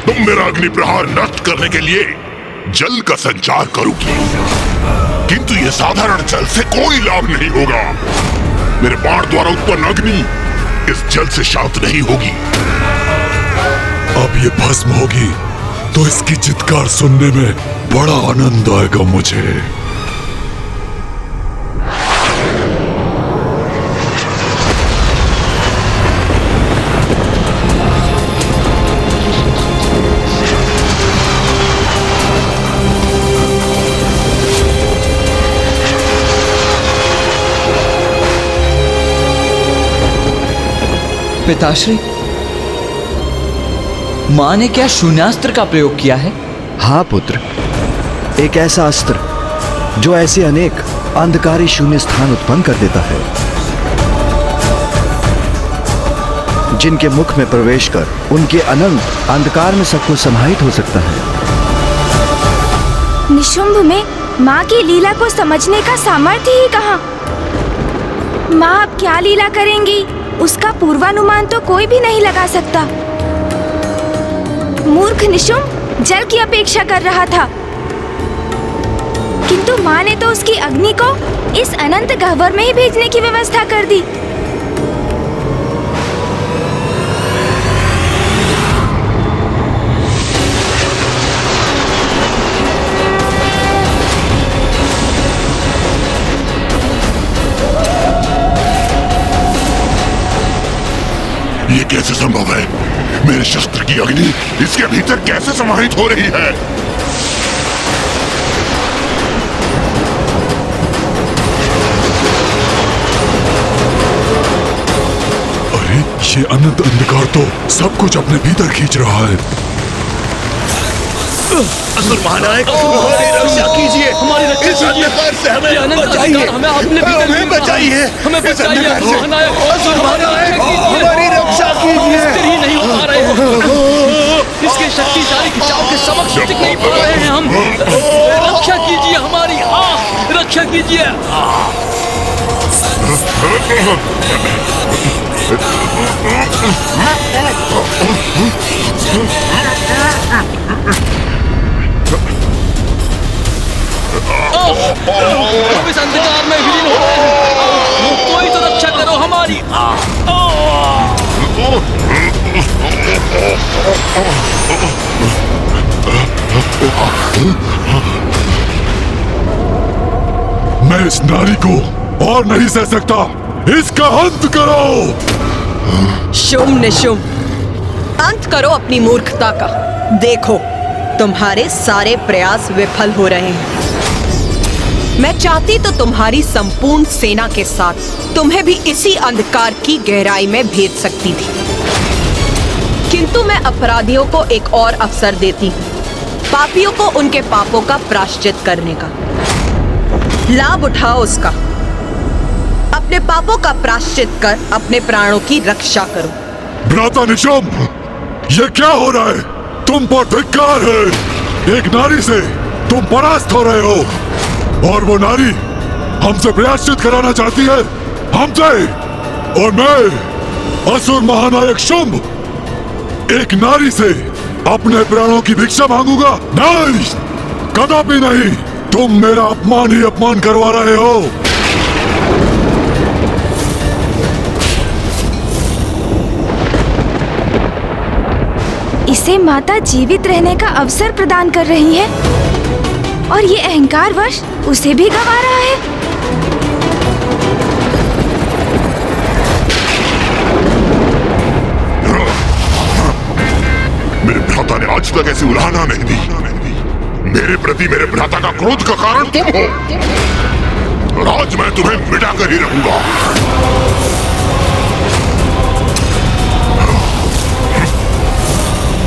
तुम मेरा अग्नि प्रहार नष्ट करने के लिए जल का संचार करोगी, किंतु ये साधारण जल से कोई लाभ नहीं होगा। मेरे बाण द्वारा उत्पन्न अग्नि इस जल से शांत नहीं होगी। अब ये भस्म होगी तो इसकी चित्कार सुनने में बड़ा आनंद आएगा मुझे। पिताश्री, मां ने क्या शून्यास्त्र का प्रयोग किया है? हाँ पुत्र, एक ऐसा अस्त्र जो ऐसे अनेक अंधकारी शून्य स्थान उत्पन्न कर देता है। जिनके मुख में प्रवेश कर उनके अनंत अंधकार में सब कुछ समाहित हो सकता है। निशुंभ में माँ की लीला को समझने का सामर्थ्य ही कहाँ? माँ अब क्या लीला करेंगी, उसका पूर्वानुमान तो कोई भी नहीं लगा सकता। मूर्ख निशुंभ जल की अपेक्षा कर रहा था, किंतु माँ ने तो उसकी अग्नि को इस अनंत गह्वर में ही भेजने की व्यवस्था कर दी। ये कैसे संभव है? मेरे शस्त्र की अग्नि इसके भीतर कैसे समाहित हो रही है? अरे ये अनंत अंधकार तो सब कुछ अपने भीतर खींच रहा है। असुर महानायक, हमारी रक्षा कीजिए, हमारी रक्षा कीजिए, से हमें बचाइए, हमें अपने बचाइए, हमें बचाइए, असुर महानायक, हमारी रक्षा कीजिए। ही नहीं हो पा रहे हैं, इसके शक्तिशाली खिंचाव के समक्ष टिक नहीं पा रहे हैं हम। रक्षा कीजिए हमारी, रक्षा कीजिए। हम इस अंधकार में विलीन हो रहे हैं, कोई तो रक्षा करो हमारी। मैं इस नारी को और नहीं सह सकता, इसका अंत करो। शुंभ निशुंभ, अंत करो अपनी मूर्खता का। देखो, तुम्हारे सारे प्रयास विफल हो रहे हैं। मैं चाहती तो तुम्हारी संपूर्ण सेना के साथ तुम्हें भी इसी अंधकार की गहराई में भेज सकती थी, किंतु मैं अपराधियों को एक और अवसर देती हूँ, पापियों को उनके पापों का प्रायश्चित करने का। लाभ उठाओ उसका, अपने पापों का प्रायश्चित कर अपने प्राणों की रक्षा करो। भ्राता निशुंभ, ये क्या हो रहा है? तुम पर धिक्कार है। एक नारी से तुम परास्त हो रहे हो, और वो नारी हमसे प्रायश्चित कराना चाहती है, हमसे। और मैं असुर महानायक शुंभ एक नारी से अपने प्राणों की भिक्षा मांगूंगा? नहीं, कदापि नहीं। तुम मेरा अपमान ही अपमान करवा रहे हो। इसे माता जीवित रहने का अवसर प्रदान कर रही है, और ये अहंकारवश उसे भी गंवा रहा है। मेरे भ्राता ने आज तक ऐसी उलाहना नहीं दी। मेरे प्रति मेरे भ्राता का क्रोध का कारण तुम हो, और आज मैं तुम्हें मिटा कर ही रहूंगा।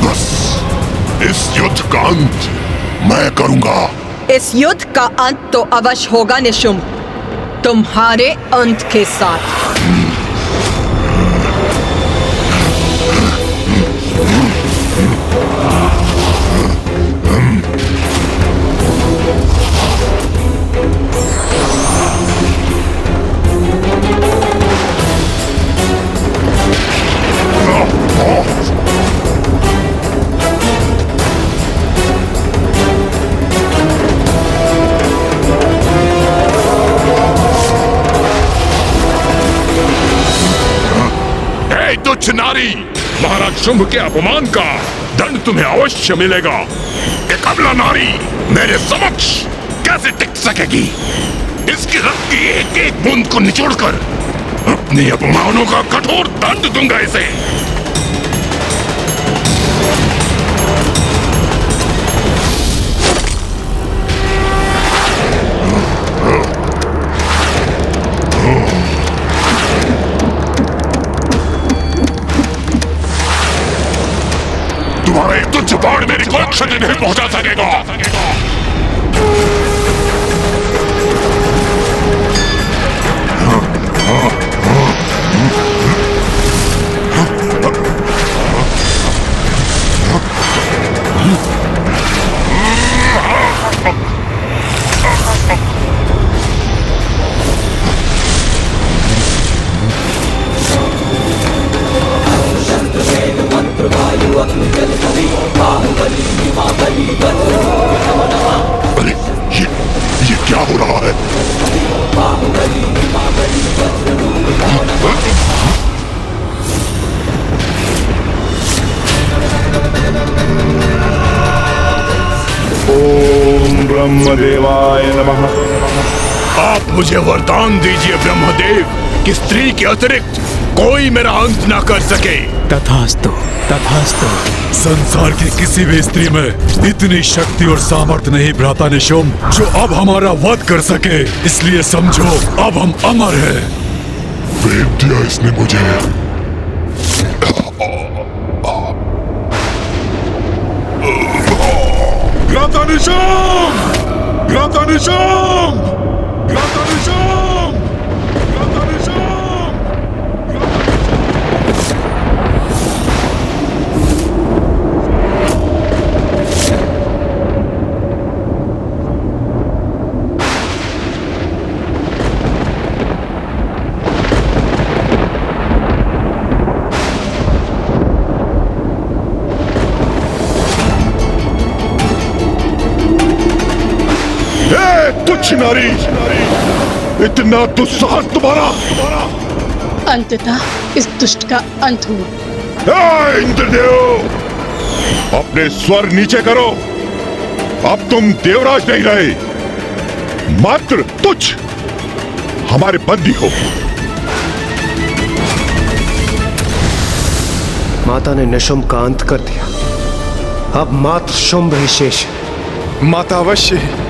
बस इस युद्ध का अंत मैं करूंगा। इस युद्ध का अंत तो अवश्य होगा निशुंभ, तुम्हारे अंत के साथ। तुच्छ नारी, महाराज शुंभ के अपमान का दंड तुम्हें अवश्य मिलेगा। एक अबला नारी मेरे समक्ष कैसे टिक सकेगी? इसकी रक्त की एक एक बूंद को निचोड़कर अपने अपमानों का कठोर दंड दूंगा इसे। तुम्हारा एक तुच्छ बाण मेरी कोई क्षति नहीं पहुंचा सकेगा। ब्रह्मदेवाय नमः। आप मुझे वरदान दीजिए ब्रह्मदेव कि स्त्री के अतिरिक्त कोई मेरा अंत ना कर सके। तथास्तु, तथास्तु। संसार की किसी भी स्त्री में इतनी शक्ति और सामर्थ्य नहीं भ्राता निशुम जो अब हमारा वध कर सके। इसलिए समझो अब हम अमर हैं। फेंक दिया इसने मुझे। भ्राता निशुम! भ्राता निशुम! भ्राता निशुम! भ्राता निशुम! तुच्छ नारी, इतना दुस्साहस तुम्हारा! अंततः इस दुष्ट का अंत हुआ। इंद्रदेव, अपने स्वर नीचे करो। अब तुम देवराज नहीं रहे, मात्र तुच्छ हमारे बंदी हो। माता ने निशुम का अंत कर दिया। अब मात्र शुंभ ही शेष है। माता अवश्य ही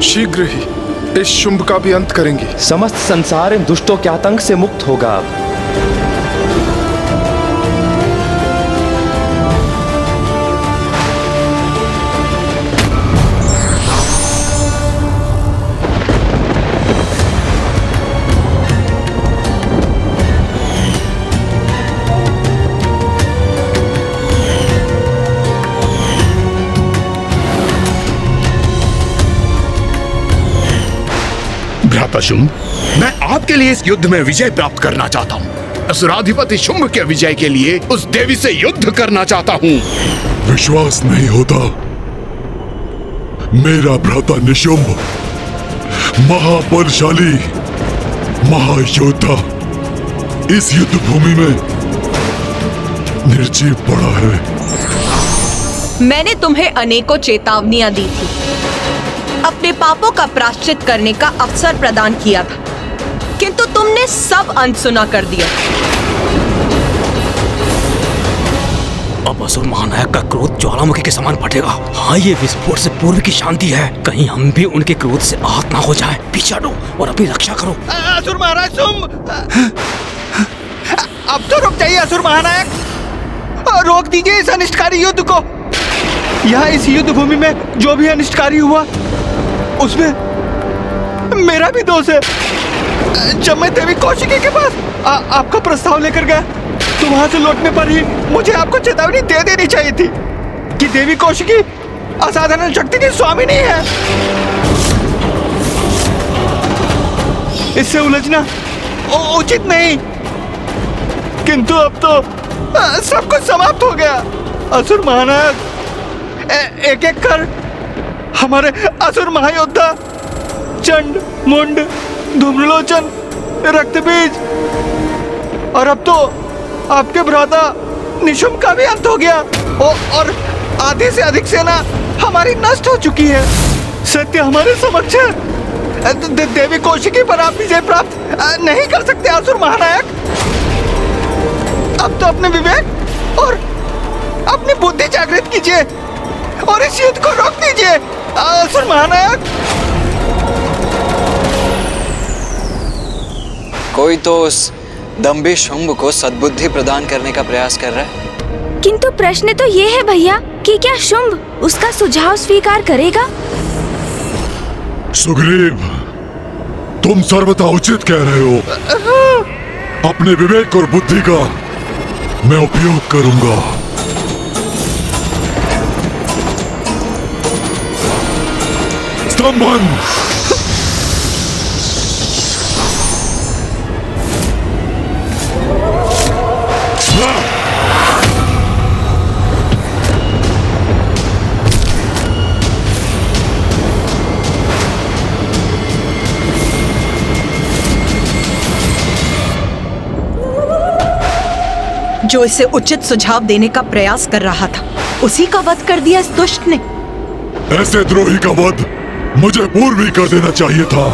शीघ्र ही इस शुंभ का भी अंत करेंगी। समस्त संसार इन दुष्टों के आतंक से मुक्त होगा। भ्राता शुंभ, मैं आपके लिए इस युद्ध में विजय प्राप्त करना चाहता हूँ। असुराधिपति शुंभ के विजय के लिए उस देवी से युद्ध करना चाहता हूँ। विश्वास नहीं होता? मेरा भ्राता निशुंभ महाबलशाली महायोद्धा इस युद्ध भूमि में निर्जीव पड़ा है। मैंने तुम्हें अनेकों चेतावनियां दी थी, अपने पापों का प्रायश्चित करने का अवसर प्रदान किया था, किंतु तुमने सब अनसुना कर दिया। अब असुर महानायक का क्रोध ज्वालामुखी के समान फटेगा। हाँ, ये विस्फोट से पूर्व की शांति है। कहीं हम भी उनके क्रोध से आहत ना हो जाए। पीछे हटो और अपनी रक्षा करो। असुर महाराज शुंभ, अब तो रुक जाइए असुर महानायक, रोक दीजिए इस अनिष्टकारी युद्ध को। यहाँ इस युद्ध भूमि में जो भी अनिष्टकारी हुआ उसमें मेरा भी दोष है। जब मैं देवी कौशिकी के पास आपका प्रस्ताव लेकर गया तो वहां से लौटने पर ही मुझे आपको चेतावनी दे देनी चाहिए थी कि देवी कौशिकी असाधारण शक्ति की स्वामी नहीं है। इससे उलझना उचित नहीं, किंतु अब तो सब कुछ समाप्त हो गया। असुर महानायक, एक एक कर हमारे असुर महायोद्धा चंड, मुंड, धूम्रलोचन, रक्तबीज और अब तो आपके भ्राता निशुंभ का भी अंत हो गया और आधी से अधिक सेना हमारी नष्ट हो चुकी है। सत्य हमारे समक्ष है। देवी कौशिकी पर आप विजय प्राप्त नहीं कर सकते असुर महानायक। अब तो अपने विवेक और अपनी बुद्धि जागृत कीजिए और इस युद्ध को रोक दीजिए असुर महानायक। कोई तो उस दंभी शुंभ को सद्बुद्धि प्रदान करने का प्रयास कर रहा है। किंतु प्रश्न तो ये है भैया कि क्या शुंभ उसका सुझाव स्वीकार करेगा? सुग्रीव, तुम सर्वथा उचित कह रहे हो। अपने विवेक और बुद्धि का मैं उपयोग करूंगा। स्तंभन! जो इसे उचित सुझाव देने का प्रयास कर रहा था उसी का वध कर दिया इस दुष्ट ने। ऐसे द्रोही का वध मुझे पूर्व ही कर देना चाहिए था।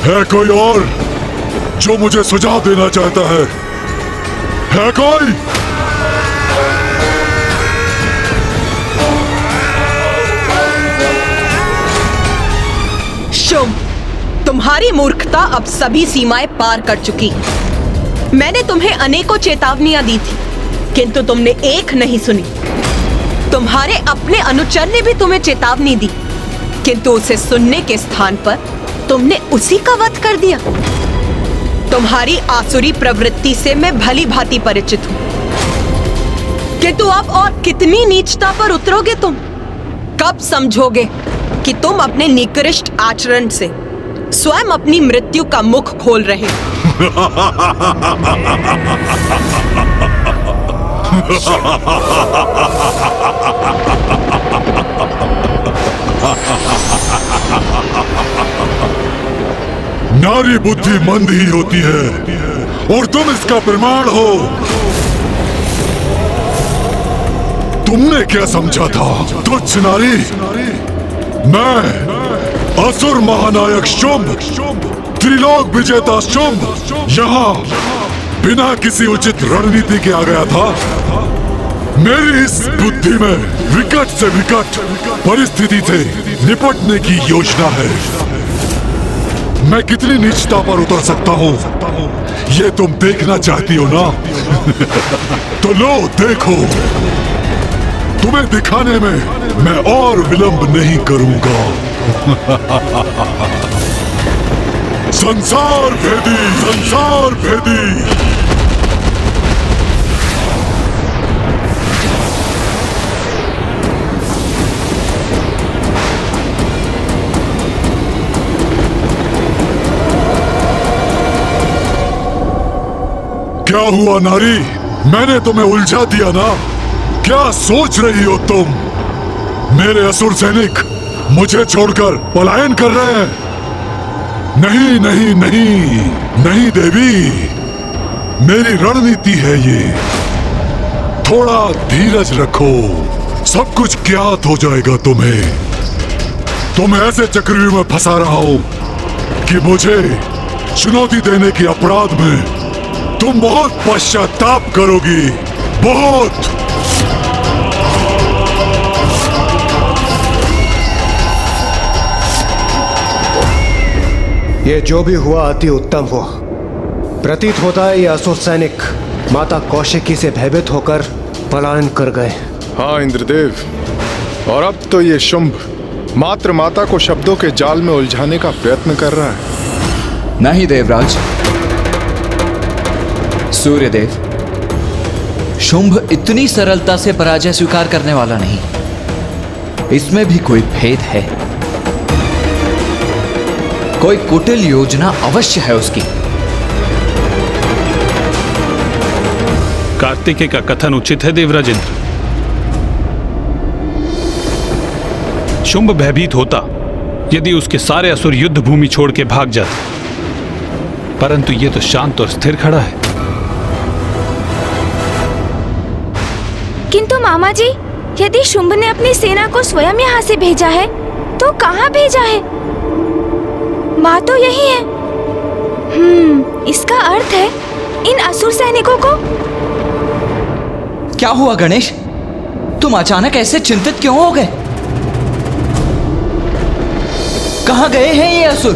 है कोई और जो मुझे सुझाव देना चाहता है? है कोई? शुंभ, तुम्हारी मूर्खता अब सभी सीमाएं पार कर चुकी। मैंने तुम्हें अनेकों चेतावनियां दी थी, किंतु तुमने एक नहीं सुनी। तुम्हारे अपने अनुचर ने भी तुम्हें चेतावनी दी, किंतु उसे सुनने के स्थान पर तुमने उसी का वध कर दिया। तुम्हारी आसुरी प्रवृत्ति से मैं भली भांति परिचित हूं, किंतु अब और कितनी नीचता पर उतरोगे तुम? कब समझोगे कि तुम अपने निकृष्ट आचरण से स्वयं अपनी मृत्यु का मुख खोल रहे हो? नारी बुद्धि मंद ही होती है और तुम इसका प्रमाण हो। तुमने क्या समझा था तुच्छ नारी? मैं असुर महानायक शुंभ, त्रिलोक विजेता शुंभ यहाँ बिना किसी उचित रणनीति के आ गया था। मेरी इस बुद्धि में विकट से विकट परिस्थिति से निपटने की योजना है। मैं कितनी नीचता पर उतर सकता हूँ ये तुम देखना चाहती हो ना? तो लो देखो, तुम्हें दिखाने में मैं और विलंब नहीं करूंगा। संसार भेदी, संसार भेदी। क्या हुआ नारी? मैंने तुम्हें उलझा दिया ना? क्या सोच रही हो तुम? मेरे असुर सैनिक मुझे छोड़कर पलायन कर रहे हैं? नहीं नहीं नहीं नहीं देवी, मेरी रणनीति है ये। थोड़ा धीरज रखो, सब कुछ ज्ञात हो जाएगा तुम्हें। तुम ऐसे चक्रव्यूह में फंसा रहा हो कि मुझे चुनौती देने के अपराध में तुम बहुत पश्चाताप करोगी, बहुत। ये जो भी हुआ अति उत्तम हुआ। प्रतीत होता है ये असुर सैनिक माता कौशिकी से भयभीत होकर पलायन कर गए। हाँ इंद्रदेव, और अब तो ये शुंभ मात्र माता को शब्दों के जाल में उलझाने का प्रयत्न कर रहा है। नहीं देवराज, सूर्यदेव, शुंभ इतनी सरलता से पराजय स्वीकार करने वाला नहीं। इसमें भी कोई भेद है, कोई कुटिल योजना अवश्य है उसकी। कार्तिकेय का कथन उचित है देवराज इंद्र। शुंभ भयभीत होता यदि उसके सारे असुर युद्ध भूमि छोड़ के भाग जाते, परंतु ये तो शांत और स्थिर खड़ा है। किंतु मामा जी, यदि शुंभ ने अपनी सेना को स्वयं यहाँ से भेजा है तो कहाँ भेजा है? माँ तो यही है। इसका अर्थ है इन असुर सैनिकों को। क्या हुआ गणेश? तुम अचानक ऐसे चिंतित क्यों हो गए? कहाँ गए हैं ये असुर?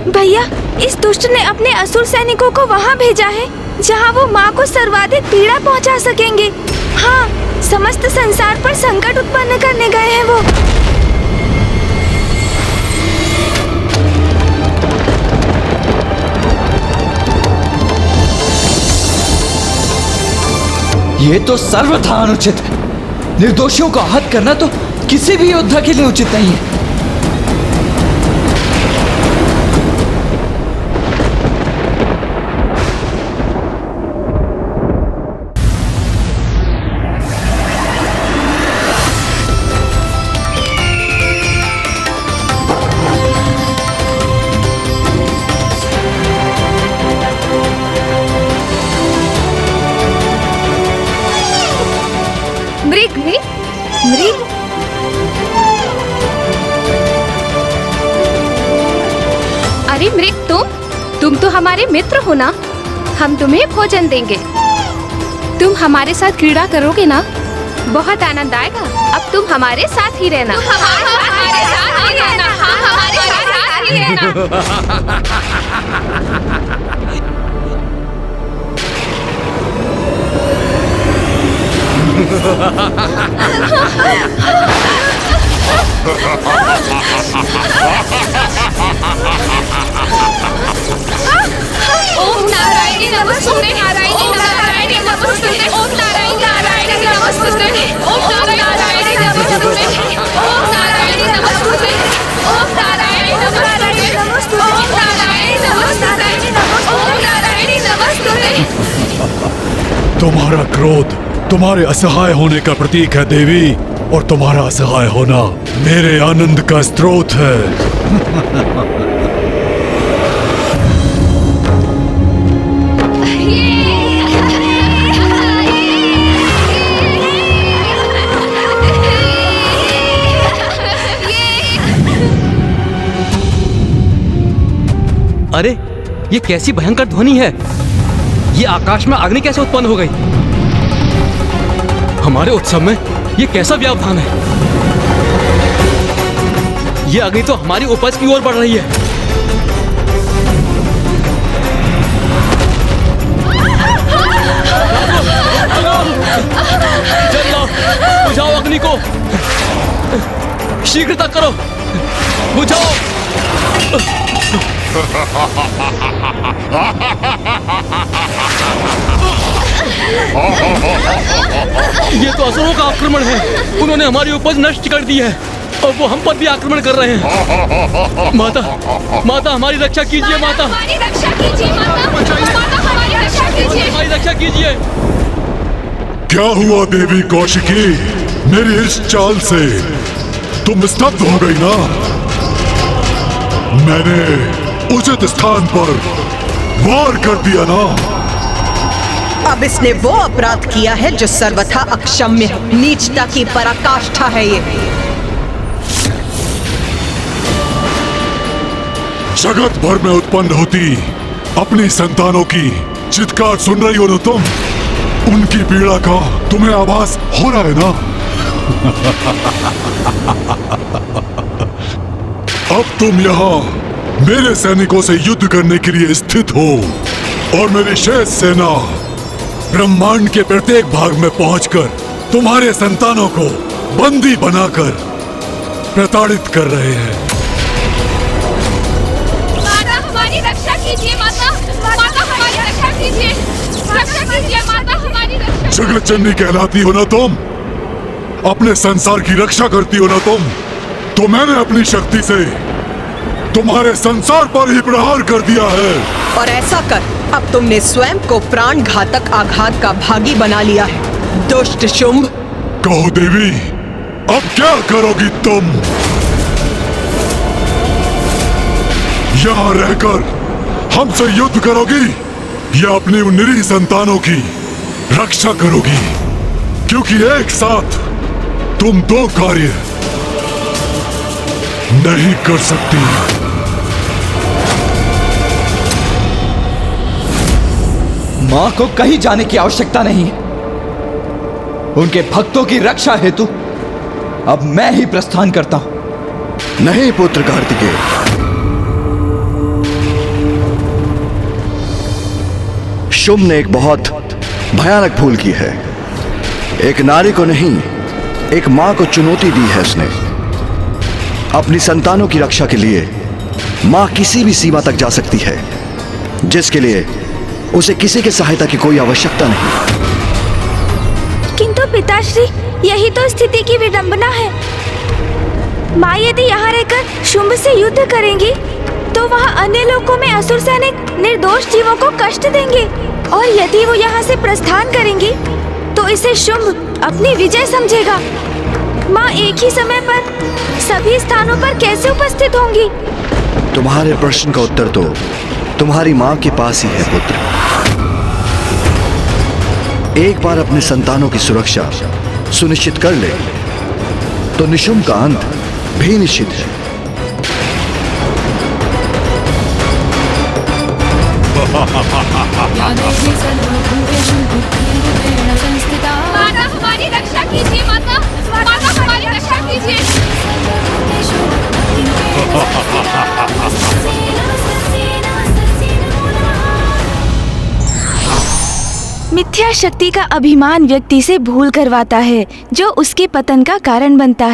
भैया, इस दुष्ट ने अपने असुर सैनिकों को वहाँ भेजा है जहाँ वो माँ को सर्वाधिक पीड़ा पहुँचा सकेंगे। हाँ, समस्त संसार पर संकट उत्पन्न करने गए हैं वो। ये तो सर्वथा अनुचित है। निर्दोषियों को आहत करना तो किसी भी योद्धा के लिए उचित नहीं है। अरे मृग, तुम तो हमारे मित्र हो ना, हम तुम्हें भोजन देंगे। तुम हमारे साथ क्रीड़ा करोगे ना, बहुत आनंद आएगा। अब तुम हमारे साथ ही रहना। हमारे साथ ही रहना। हमारे साथ ही रहना। ओम नारायणी नमस्तुते, नारायणी नारायणी नमस्तुते, ओम नारायणी नारायणी नमस्तुते, ओम नारायणी नमस्तुते, ओम नारायणी नमस्तुते, ओम नारायणी नमस्तुते, ओम नारायणी नमस्तुते, ओम नारायणी नमस्तुते। तुम्हारा क्रोध तुम्हारे असहाय होने का प्रतीक है देवी, और तुम्हारा असहाय होना मेरे आनंद का स्रोत है। अरे ये कैसी भयंकर ध्वनि है? ये आकाश में अग्नि कैसे उत्पन्न हो गई? हमारे उत्सव में ये कैसा व्यवधान है? ये अग्नि तो हमारी उपज की ओर बढ़ रही है। जलाओ, बुझाओ अग्नि को, शीघ्रता करो, बुझाओ। ये तो असुरों का आक्रमण है। उन्होंने हमारी उपज नष्ट कर दी है और वो हम पर भी आक्रमण कर रहे हैं। माता, माता हमारी रक्षा कीजिए। माता हमारी रक्षा कीजिए। माता, माता हमारी रक्षा कीजिए। हमारी रक्षा कीजिए। क्या हुआ देवी कौशिकी? मेरी इस चाल से तुम स्तब्ध हो गई ना? मैंने उचित स्थान पर वार कर दिया ना? अब इसने वो अपराध किया है जो सर्वथा अक्षम्य है। नीचता की पराकाष्ठा है ये। जगत भर में उत्पन्न होती अपनी संतानों की चित्कार सुन रही हो ना तुम? उनकी पीड़ा का तुम्हें आभास हो रहा है ना? अब तुम यहाँ मेरे सैनिकों से युद्ध करने के लिए स्थित हो और मेरी शेष सेना ब्रह्मांड के प्रत्येक भाग में पहुंचकर तुम्हारे संतानों को बंदी बनाकर प्रताड़ित कर रहे हैं। माता हमारी रक्षा कीजिए। माता, माता हमारी रक्षा कीजिए। रक्षा कीजिए माता, हमारी रक्षा। जगत जननी कहलाती हो ना तुम? अपने संसार की रक्षा करती हो ना तुम? तो मैंने अपनी शक्ति से तुम्हारे संसार पर ही प्रहार कर दिया है। और ऐसा कर अब तुमने स्वयं को प्राण घातक आघात का भागी बना लिया है, दुष्ट शुंभ। कहो देवी, अब क्या करोगी तुम? यहाँ रहकर हमसे युद्ध करोगी या अपनी उन निरीह संतानों की रक्षा करोगी? क्योंकि एक साथ तुम दो कार्य नहीं कर सकती। मां को कहीं जाने की आवश्यकता नहीं है। उनके भक्तों की रक्षा हेतु अब मैं ही प्रस्थान करता हूं। नहीं पुत्र कार्तिकेय, शुंभ ने एक बहुत भयानक भूल की है। एक नारी को नहीं, एक मां को चुनौती दी है उसने। अपनी संतानों की रक्षा के लिए मां किसी भी सीमा तक जा सकती है, जिसके लिए उसे किसी की सहायता की कोई आवश्यकता नहीं। किंतु पिताश्री, यही तो स्थिति की विडंबना है। माँ यदि यहाँ रहकर शुंभ से युद्ध करेंगी तो वहाँ अन्य लोकों में असुर सैनिक निर्दोष जीवों को कष्ट देंगे, और यदि वो यहाँ से प्रस्थान करेंगी तो इसे शुंभ अपनी विजय समझेगा। माँ एक ही समय पर सभी स्थानों पर कैसे उपस्थित होंगी? तुम्हारे प्रश्न का उत्तर तो तुम्हारी मां के पास ही है पुत्र। एक बार अपने संतानों की सुरक्षा सुनिश्चित कर ले तो निशुंभ का अंत भी निश्चित है। मिथ्या शक्ति का अभिमान व्यक्ति से भूल करवाता है, जो उसके पतन का कारण बनता है।